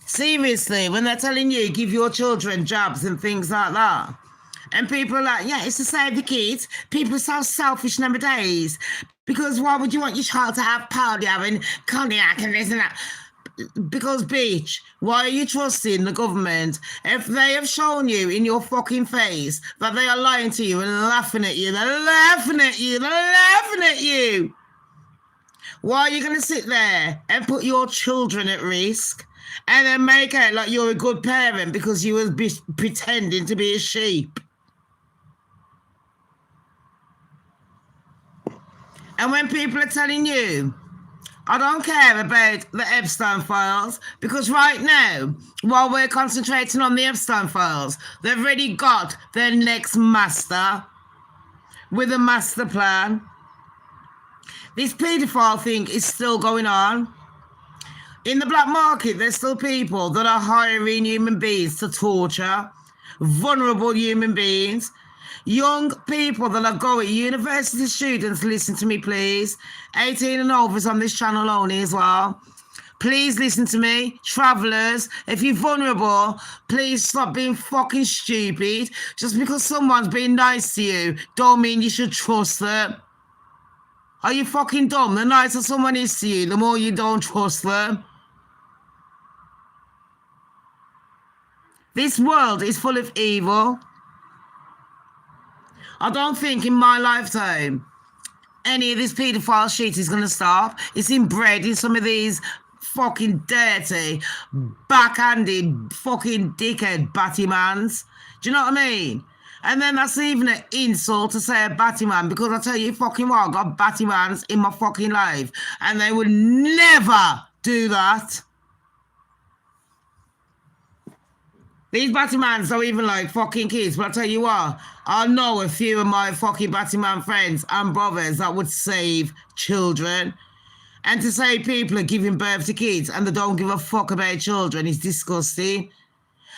Seriously, when they're telling you, give your children jobs and things like that. And people are like, yeah, it's to save the kids. People are so selfish nowadays. Because why would you want your child to have party having cognac and this and that? Because, bitch, why are you trusting the government if they have shown you in your fucking face that they are lying to you and laughing at you? They're laughing at you. They're laughing at you. Why are you going to sit there and put your children at risk and then make out like you're a good parent because you was pretending to be a sheep? And when people are telling you, I don't care about the Epstein files, because right now, while we're concentrating on the Epstein files, they've already got their next master with a master plan. This paedophile thing is still going on. In the black market, there's still people that are hiring human beings to torture, vulnerable human beings. Young people that are going, university students, listen to me, please. 18 and over is on this channel only as well. Please listen to me. Travelers, if you're vulnerable, please stop being fucking stupid. Just because someone's being nice to you, don't mean you should trust them. Are you fucking dumb? The nicer someone is to you, the more you don't trust them. This world is full of evil. I don't think in my lifetime any of this paedophile shit is going to stop. It's inbred in some of these fucking dirty, backhanded, fucking dickhead battymans. Do you know what I mean? And then that's even an insult to say a battyman, because I tell you fucking what, I got battymans in my fucking life and they would never do that. These battymans don't even like fucking kids, but I tell you what, I know a few of my fucking battyman friends and brothers that would save children. And to say people are giving birth to kids and they don't give a fuck about children is disgusting.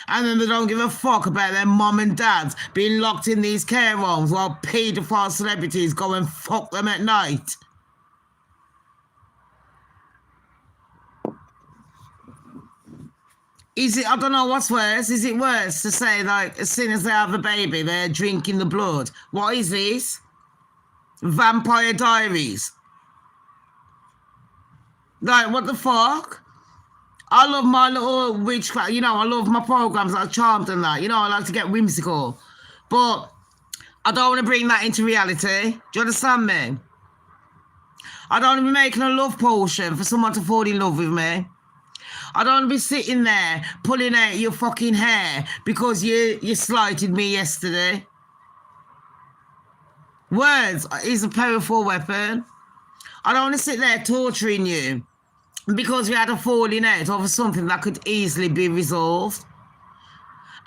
And then they don't give a fuck about their mom and dads being locked in these care homes while paedophile celebrities go and fuck them at night. Is it, I don't know what's worse. Is it worse to say, like, as soon as they have a baby, they're drinking the blood? What is this? Vampire Diaries. Like, what the fuck? I love my little witchcraft, you know, I love my programs like Charmed and that. You know, I like to get whimsical. But I don't want to bring that into reality. Do you understand me? I don't want to be making a love potion for someone to fall in love with me. I don't want to be sitting there pulling out your fucking hair because you slighted me yesterday. Words is a powerful weapon. I don't want to sit there torturing you because we had a falling out over something that could easily be resolved.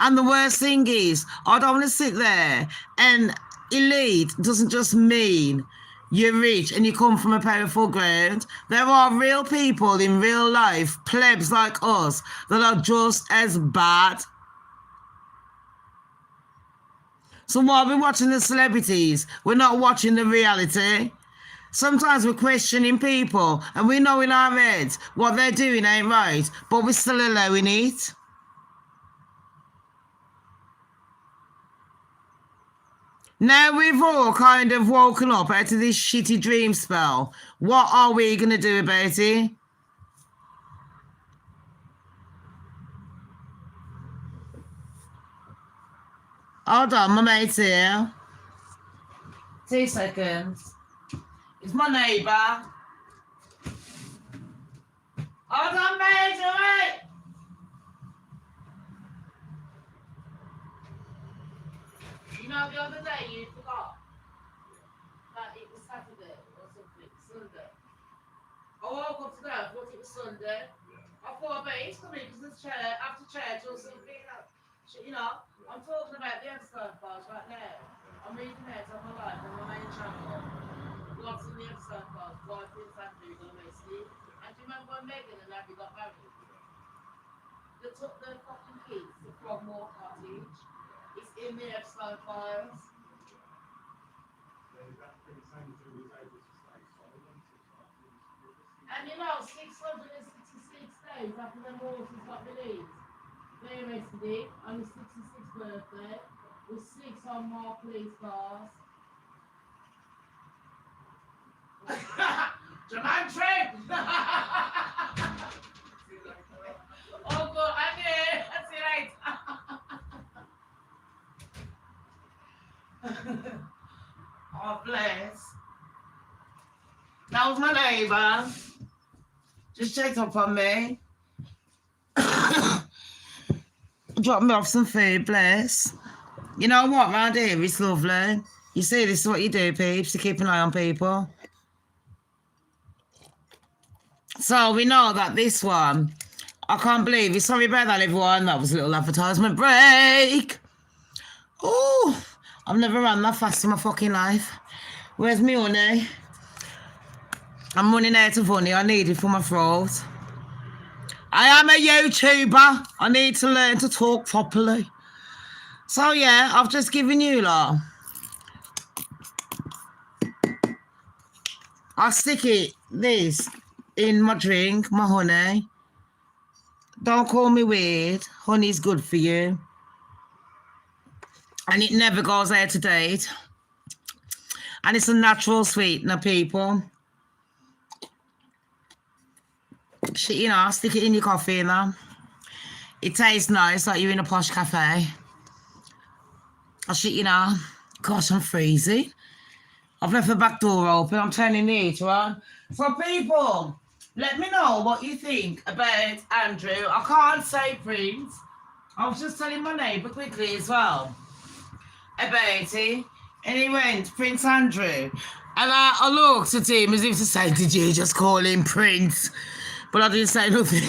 And the worst thing is, I don't want to sit there, and elite doesn't just mean you're rich and you come from a powerful ground. There are real people in real life, plebs like us, that are just as bad. So while we're watching the celebrities, we're not watching the reality. Sometimes we're questioning people and we know in our heads what they're doing ain't right, but we're still allowing it. Now we've all kind of woken up out of this shitty dream spell. What are we going to do about it? Hold on, my mate's here. 2 seconds. It's my neighbour. Hold on, mate, all right? You know, the other day you forgot that it was Saturday or something, Sunday. I woke up today, I thought it was Sunday. I thought, but it's coming because it's after church or something. You know, I'm talking about the Epstein files right now. I'm reading it on my life on my main channel. Lots of the Epstein files, why Prince Andrew got arrested. And do you remember when Meghan and Harry got married? They took their fucking kids to Frogmore Cottage. It's in the Epstein files. And you know, 666 days after the horses got released, they arrested him on his 66th birthday with 6 unmarked police cars. Jamantry! Oh, good. I did. See you later. Oh, bless. That was my neighbour. Just checked up on me. Dropped me off some food, bless. You know what, round here it's lovely. You see, this is what you do, peeps, to keep an eye on people. So we know that this one, I can't believe it. Sorry about that, everyone. That was a little advertisement break. Oh, I've never run that fast in my fucking life. Where's my honey? I'm running out of honey. I need it for my throat. I am a YouTuber. I need to learn to talk properly. So yeah, I've just given you lot. I'll stick this in my drink, my honey. Don't call me weird. Honey's good for you. And it never goes out of date. And it's a natural sweetener, people. You know, stick it in your coffee now. It tastes nice, like you're in a posh cafe. You know. Gosh, I'm freezing. I've left the back door open. I'm turning the heater on. So, people, let me know what you think about Andrew. I can't say Prince. I was just telling my neighbour quickly as well about it. And he went, Prince Andrew. And I looked at him as if to say, did you just call him Prince? But I didn't say nothing.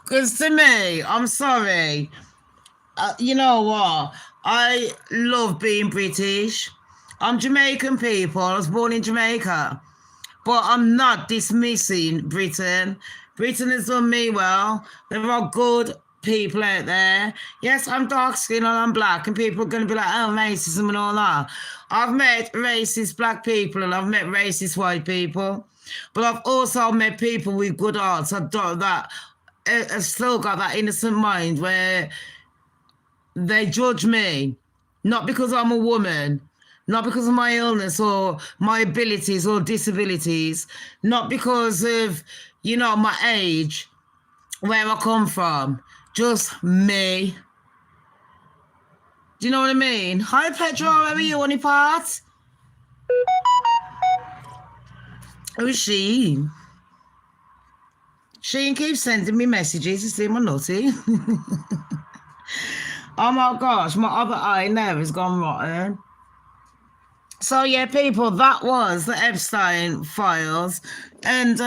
Because to me, I'm sorry. You know what? I love being British. I'm Jamaican, people. I was born in Jamaica. But I'm not dismissing Britain. Britain has done me well. There are good people out there. Yes, I'm dark skinned and I'm black, and people are going to be like, oh, racism and all that. I've met racist black people and I've met racist white people. But I've also met people with good hearts. I've still got that innocent mind where they judge me, not because I'm a woman, not because of my illness or my abilities or disabilities, not because of, you know, my age, where I come from, just me. Do you know what I mean? Hi, Pedro, how are you, honey pot? Who is she? She keeps sending me messages to see my nutty. Oh my gosh, my other eye now has gone rotten. So yeah, people, that was the Epstein files. And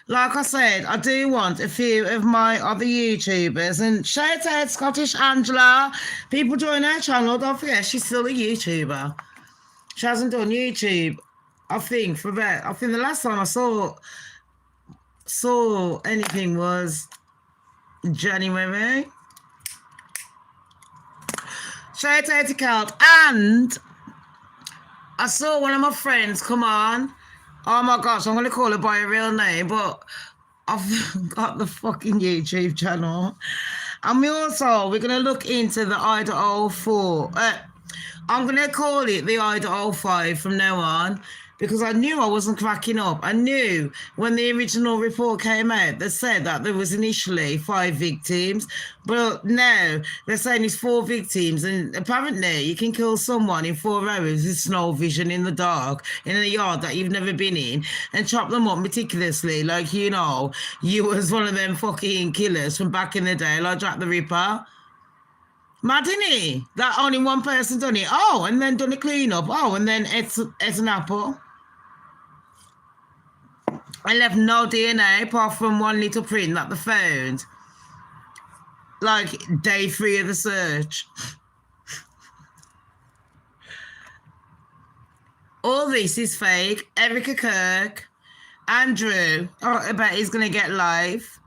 like I said, I do want a few of my other YouTubers. And shout out Scottish Angela. People join our channel. Don't forget, she's still a YouTuber. She hasn't done YouTube, I think the last time I saw anything was January. Shout out to Cal. And I saw one of my friends come on. Oh my gosh, I'm going to call her by her real name, but I've got the fucking YouTube channel. And we're going to look into the Idaho 4. I'm going to call it the Idaho 5 from now on, because I knew I wasn't cracking up. I knew when the original report came out, they said that there was initially 5 victims, but now they're saying it's 4 victims, and apparently you can kill someone in 4 hours with snow vision in the dark in a yard that you've never been in and chop them up meticulously like, you know, you was one of them fucking killers from back in the day, like Jack the Ripper. Mad, isn't he? That only one person done it. Oh, and then done a clean up. Oh, and then ate an apple. I left no DNA apart from one little print that they found. Like day 3 of the search. All this is fake. Erica Kirk, Andrew, I bet he's going to get live.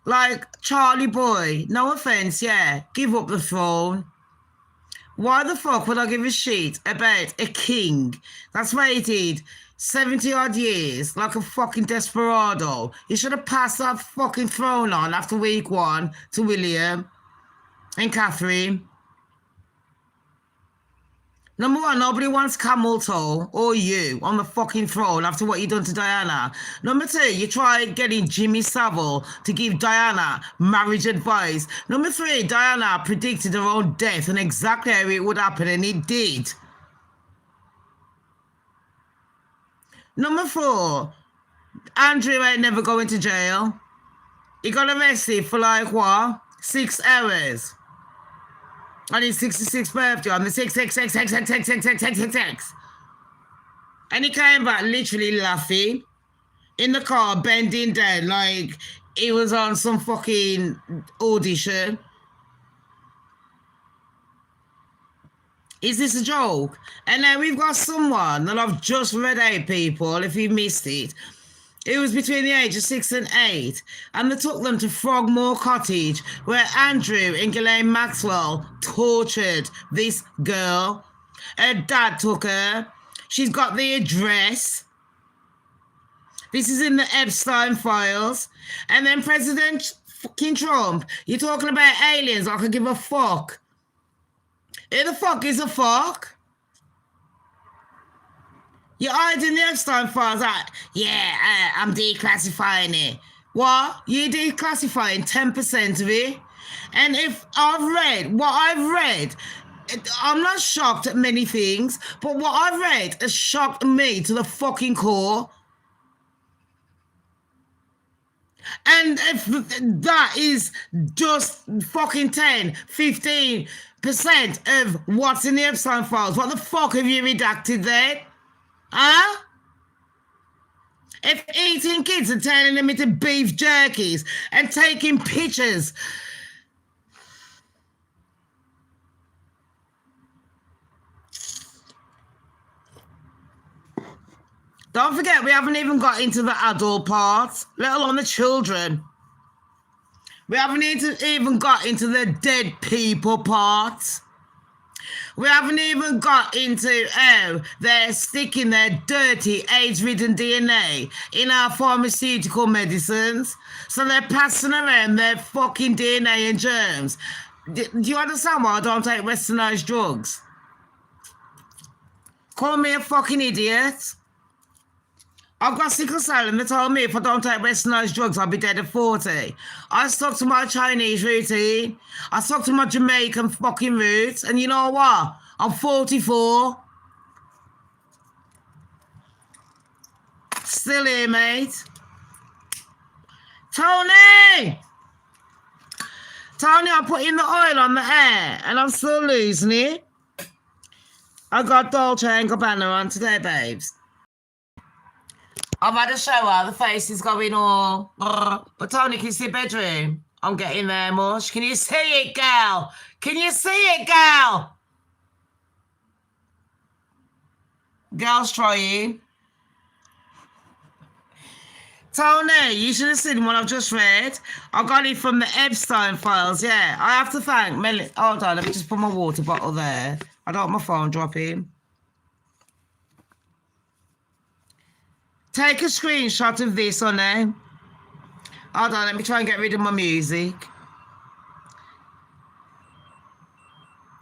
Like, Charlie boy, no offence, yeah, give up the throne. Why the fuck would I give a shit about a king that's waited 70-odd years like a fucking desperado? He should have passed that fucking throne on after week 1 to William and Catherine. Number one, nobody wants camel toe or you on the fucking throne after what you done to Diana. Number two, you tried getting Jimmy Savile to give Diana marriage advice. Number three, Diana predicted her own death and exactly how it would happen, and it did. Number four, Andrew ain't never going to jail. He got arrested for like what? 6 hours. On his 66th birthday, on the 666. And he came back literally laughing in the car, bending down like he was on some fucking audition. Is this a joke? And then we've got someone that I've just read out, people, if you missed it. It was between the age of 6 and 8, and they took them to Frogmore Cottage, where Andrew and Ghislaine Maxwell tortured this girl. Her dad took her. She's got the address. This is in the Epstein files. And then President fucking Trump, you're talking about aliens, I could give a fuck. Who the fuck is a fuck? You're hiding the Epstein files out. Yeah, I'm declassifying it. What? You're declassifying 10% of it? And if I've read what I've read, I'm not shocked at many things, but what I've read has shocked me to the fucking core. And if that is just fucking 10-15% of what's in the Epstein files, what the fuck have you redacted there? Huh? If eating kids and turning them into beef jerkies and taking pictures. Don't forget, we haven't even got into the adult parts, let alone the children. We haven't even got into the dead people parts. We haven't even got into how they're sticking their dirty AIDS-ridden DNA in our pharmaceutical medicines. So they're passing around their fucking DNA and germs. Do you understand why I don't take westernized drugs? Call me a fucking idiot. I've got sickle cell and they told me if I don't take westernized drugs, I'll be dead at 40. I stuck to my Chinese routine. I stuck to my Jamaican fucking roots. And you know what? I'm 44. Still here, mate. Tony! Tony, I'm putting the oil on the hair and I'm still losing it. I got Dolce & Gabbana on today, babes. I've had a shower, the face is going all... But Tony, can you see bedroom? I'm getting there, mush. Can you see it, girl? Can you see it, girl? Girl's trying. Tony, you should have seen what I've just read. I got it from the Epstein files, yeah. I have to thank Melanie. Hold on, let me just put my water bottle there. I don't want my phone dropping. Take a screenshot of this, honey. Hold on, let me try and get rid of my music.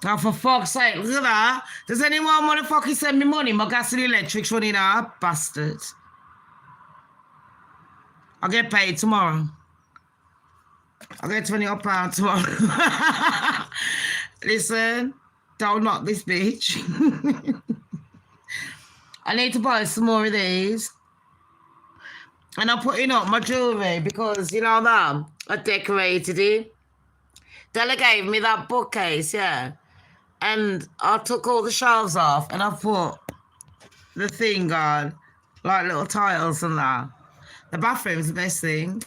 Oh, for fuck's sake, look at that. Does anyone want to fucking send me money? My gas and electric's running out, bastards. I'll get paid tomorrow. I'll get £20 tomorrow. Listen, don't knock this bitch. I need to buy some more of these. And I'm putting up my jewellery because, you know that, I decorated it. Della gave me that bookcase, yeah. And I took all the shelves off and I put the thing on, like little tiles and that. The bathroom's the best thing.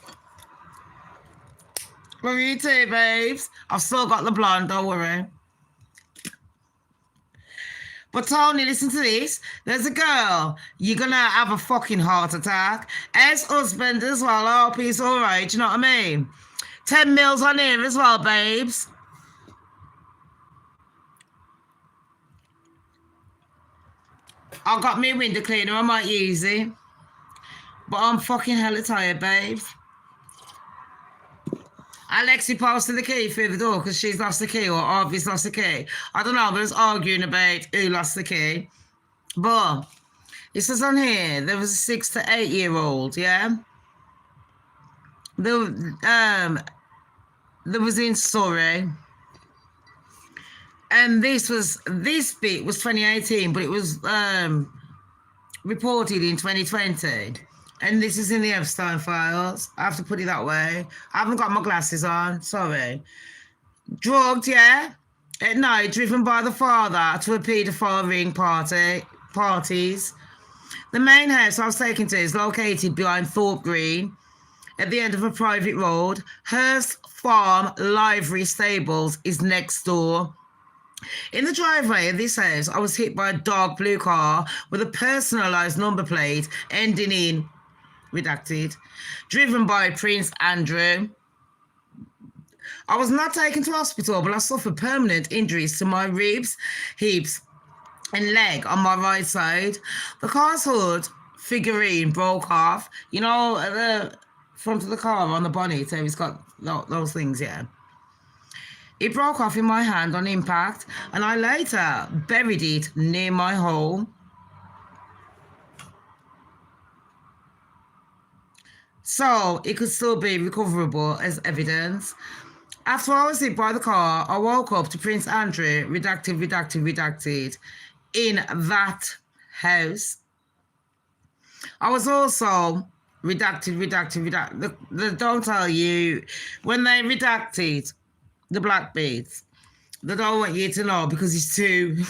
Love you too, babes. I've still got the blonde, don't worry. But Tony, listen to this. There's a girl. You're going to have a fucking heart attack. Ex-husband as well. I hope he's all right. You know what I mean? 10 mils on here as well, babes. I've got me window cleaner. I might use it. But I'm fucking hella tired, babes. Alexi posted the key through the door because she's lost the key or Harvey's lost the key. I don't know, but it's arguing about who lost the key. But it says on here, there was a 6 to 8 year old, yeah? There was in Surrey. And this bit was 2018, but it was reported in 2020. And this is in the Epstein files. I have to put it that way. I haven't got my glasses on, sorry. Drugged, yeah? At night, driven by the father to a paedophile ring parties. The main house I was taken to is located behind Thorpe Green, at the end of a private road. Hurst Farm Livery Stables is next door. In the driveway of this house, I was hit by a dark blue car with a personalised number plate ending in redacted, driven by Prince Andrew. I was not taken to hospital, but I suffered permanent injuries to my ribs, hips, and leg on my right side. The car's hood figurine broke off. You know, at the front of the car on the bonnet, so it's got those things, yeah. It broke off in my hand on impact, and I later buried it near my hole. So it could still be recoverable as evidence. After I was hit by the car, I woke up to Prince Andrew, redacted, in that house. I was also redacted. They don't tell you, when they redacted the black beads, they don't want you to know because it's too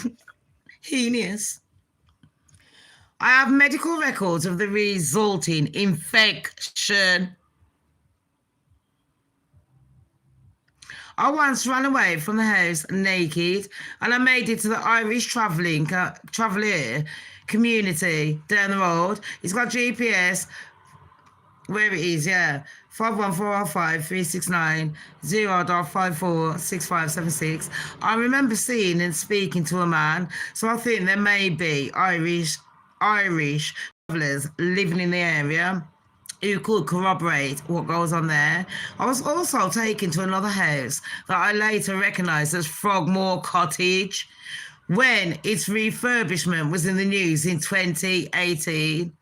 heinous. I have medical records of the resulting infection. I once ran away from the house naked, and I made it to the Irish traveller community down the road. It's got GPS, where it is, yeah. 51405 369 0.546576. I remember seeing and speaking to a man, so I think there may be Irish travellers living in the area who could corroborate what goes on there. I was also taken to another house that I later recognised as Frogmore Cottage when its refurbishment was in the news in 2018.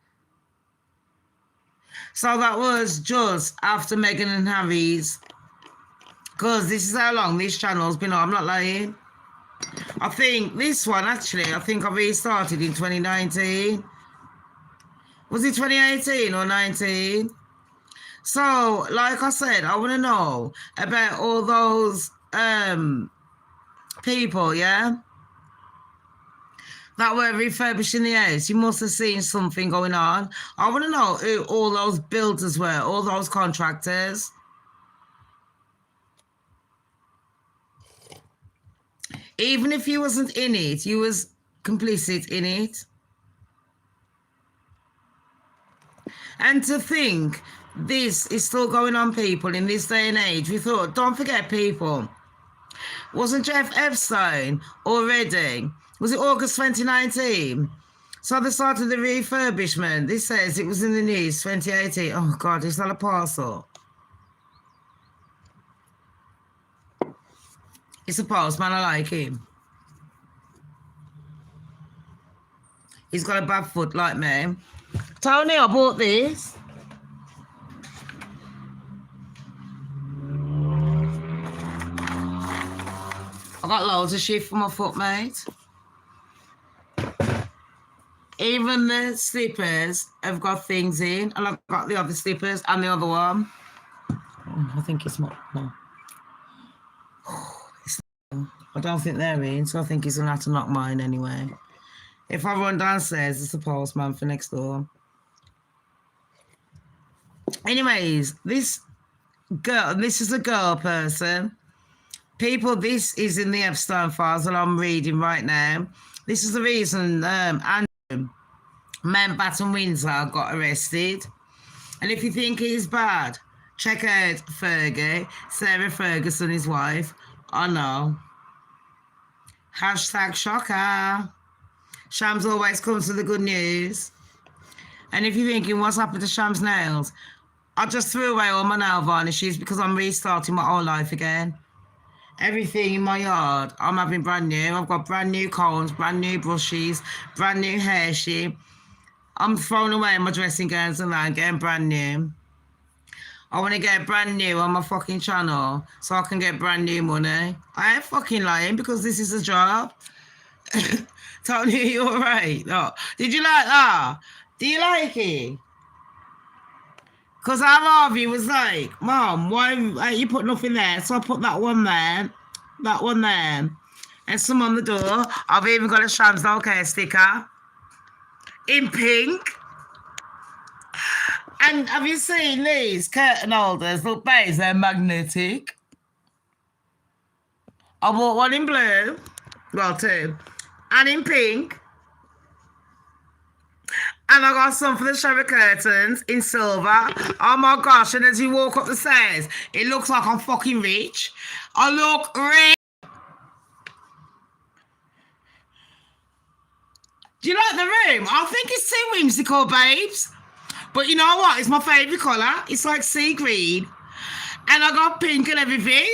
So that was just after Meghan and Harry's, because this is how long this channel's been on, I'm not lying. I think this one, actually, I restarted in 2019. Was it 2018 or 19? So, like I said, I want to know about all those people, yeah, that were refurbishing the house. You must have seen something going on. I want to know who all those builders were, all those contractors. Even if you wasn't in it, you was complicit in it. And to think this is still going on, people, in this day and age. We thought, don't forget, people, wasn't Jeff Epstein already? Was it August 2019? So they started the refurbishment. This says it was in the news 2018. Oh, God, it's not a parcel. It's a postman, I like him. He's got a bad foot like me. Tony, I bought this. I got loads of shit for my foot, mate. Even the slippers have got things in, and I've got the other slippers and the other one. Oh, I think it's not. No. I don't think they're in, so I think he's gonna have to knock mine anyway. If I run downstairs, it's the postman for next door. Anyways, this is a girl person. People, this is in the Epstein files that I'm reading right now. This is the reason Andrew Mountbatten Windsor got arrested. And if you think he's bad, check out Fergie, Sarah Ferguson, his wife. I know. Hashtag shocker. Shams always comes to the good news. And if you're thinking, what's happened to Shams' nails? I just threw away all my nail varnishes because I'm restarting my whole life again. Everything in my yard, I'm having brand new. I've got brand new combs, brand new brushes, brand new hair sheet. I'm throwing away my dressing gowns and that, getting brand new. I want to get brand new on my fucking channel so I can get brand new money. I ain't fucking lying because this is a job. Tony, you all right? Oh, did you like that? Do you like it? Because our Harvey was like, Mom, why you put nothing there? So I put that one there, and some on the door. I've even got a Shamz okay sticker in pink. And have you seen these curtain holders? Look, babes, they're magnetic. I bought one in blue, well, two, and in pink. And I got some for the shower curtains in silver. Oh my gosh, and as you walk up the stairs, it looks like I'm fucking rich. I look rich. Do you like the room? I think it's too whimsical, babes. But you know what? It's my favourite colour. It's like sea green. And I got pink and everything.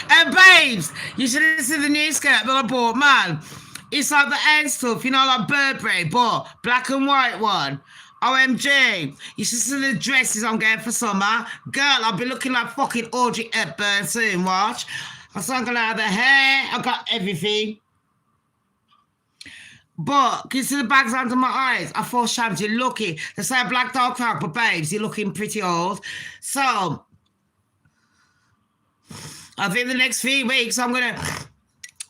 And babes, you should have seen the new skirt that I bought, man. It's like the end stuff, you know, like Burberry, but black and white one. OMG. You should see the dresses I'm getting for summer. Girl, I'll be looking like fucking Audrey Hepburn soon, watch. I'm still gonna have the hair. I got everything. But, can you see the bags under my eyes? I thought, Shamz, you're lucky. They say black dog crack, but babes, you're looking pretty old. So, I think the next few weeks I'm gonna...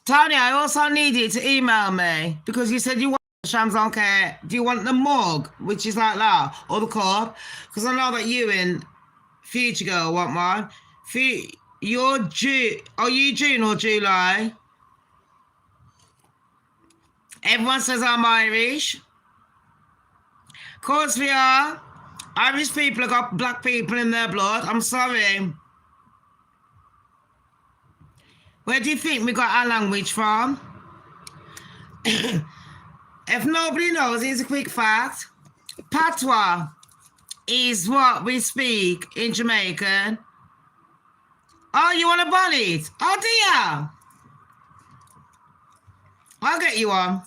Tony, I also need you to email me because you said you want Shamz don't care. Do you want the mug, which is like that, or the cup? Because I know that you and Future Girl want one. You're June. Are you June or July? Everyone says I'm Irish. Of course we are. Irish people have got black people in their blood. I'm sorry. Where do you think we got our language from? If nobody knows, here's a quick fact. Patois is what we speak in Jamaican. Oh, you want a bonnet? Oh, dear. I'll get you one.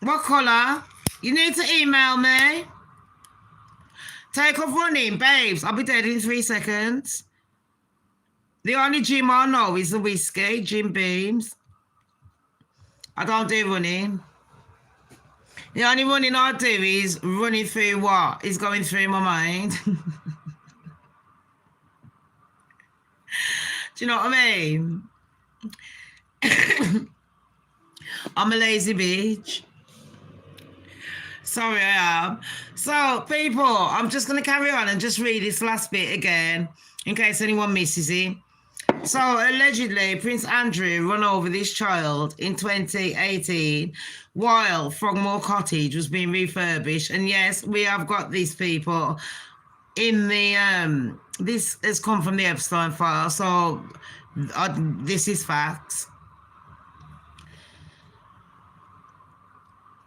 What colour? You need to email me. Take off running, babes. I'll be dead in 3 seconds. The only gym I know is the whiskey, Jim Beams. I don't do running. The only running I do is running through what is going through my mind. Do you know what I mean? I'm a lazy bitch. Sorry, I am. So, people, I'm just going to carry on and just read this last bit again in case anyone misses it. So, allegedly, Prince Andrew run over this child in 2018 while Frogmore Cottage was being refurbished. And yes, we have got these people in the... this has come from the Epstein file, so this is facts.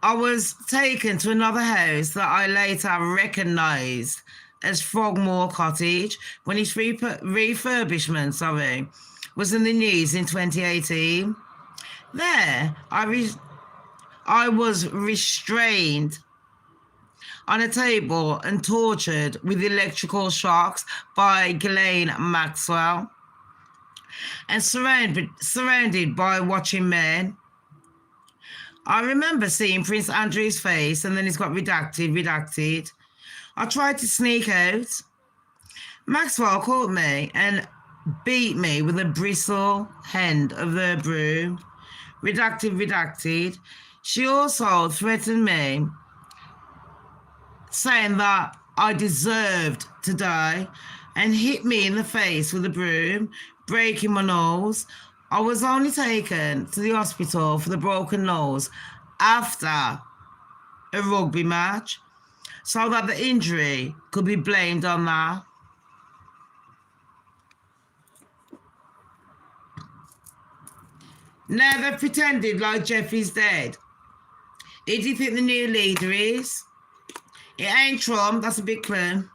I was taken to another house that I later recognised as Frogmore Cottage when its refurbishment, was in the news in 2018. There, I was restrained on a table and tortured with electrical shocks by Ghislaine Maxwell and surrounded by watching men. I remember seeing Prince Andrew's face and then it's got redacted. I tried to sneak out. Maxwell caught me and beat me with a bristle end of the broom. Redacted. She also threatened me, saying that I deserved to die and hit me in the face with a broom, breaking my nose. I was only taken to the hospital for the broken nose after a rugby match so that the injury could be blamed on that. Now they've pretended like Jeffrey's dead. Who do you think the new leader is? It ain't Trump, that's a big clue.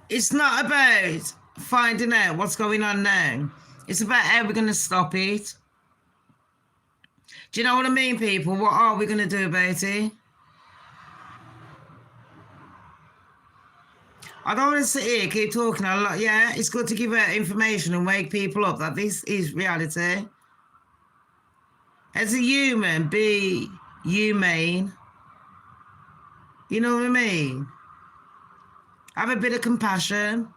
It's not about finding out what's going on now. It's about how we're going to stop it. Do you know what I mean, people? What are we going to do about it? I don't want to sit here, keep talking a lot. Yeah, it's good to give out information and wake people up that this is reality. As a human, be humane. You know what I mean? Have a bit of compassion.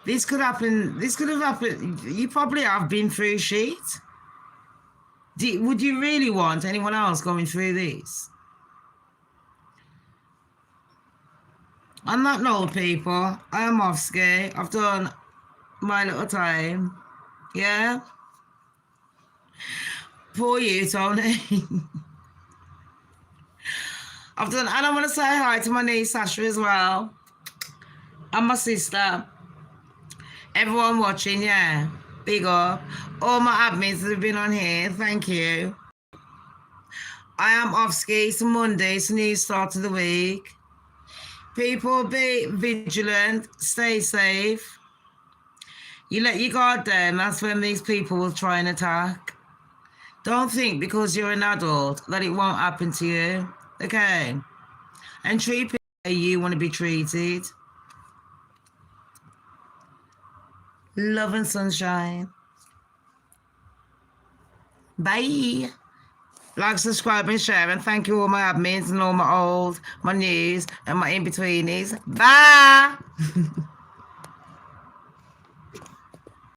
This could happen. This could have happened. You probably have been through shit. Would you really want anyone else going through this? On that note, people, I am off ski. I've done my little time. Yeah? Poor you, Tony. I've done, and I want to say hi to my niece Sasha as well. And my sister. Everyone watching, yeah. Big up. All my admins that have been on here, thank you. I am off ski. It's a Monday. It's a new start of the week. People, be vigilant, stay safe. You let your guard down, that's when these people will try and attack. Don't think because you're an adult that it won't happen to you, okay? And treat people how you want to be treated. Love and sunshine. Bye. Like, subscribe, and share, and thank you all my admins and all my old, my news, and my in-betweenies. Bye!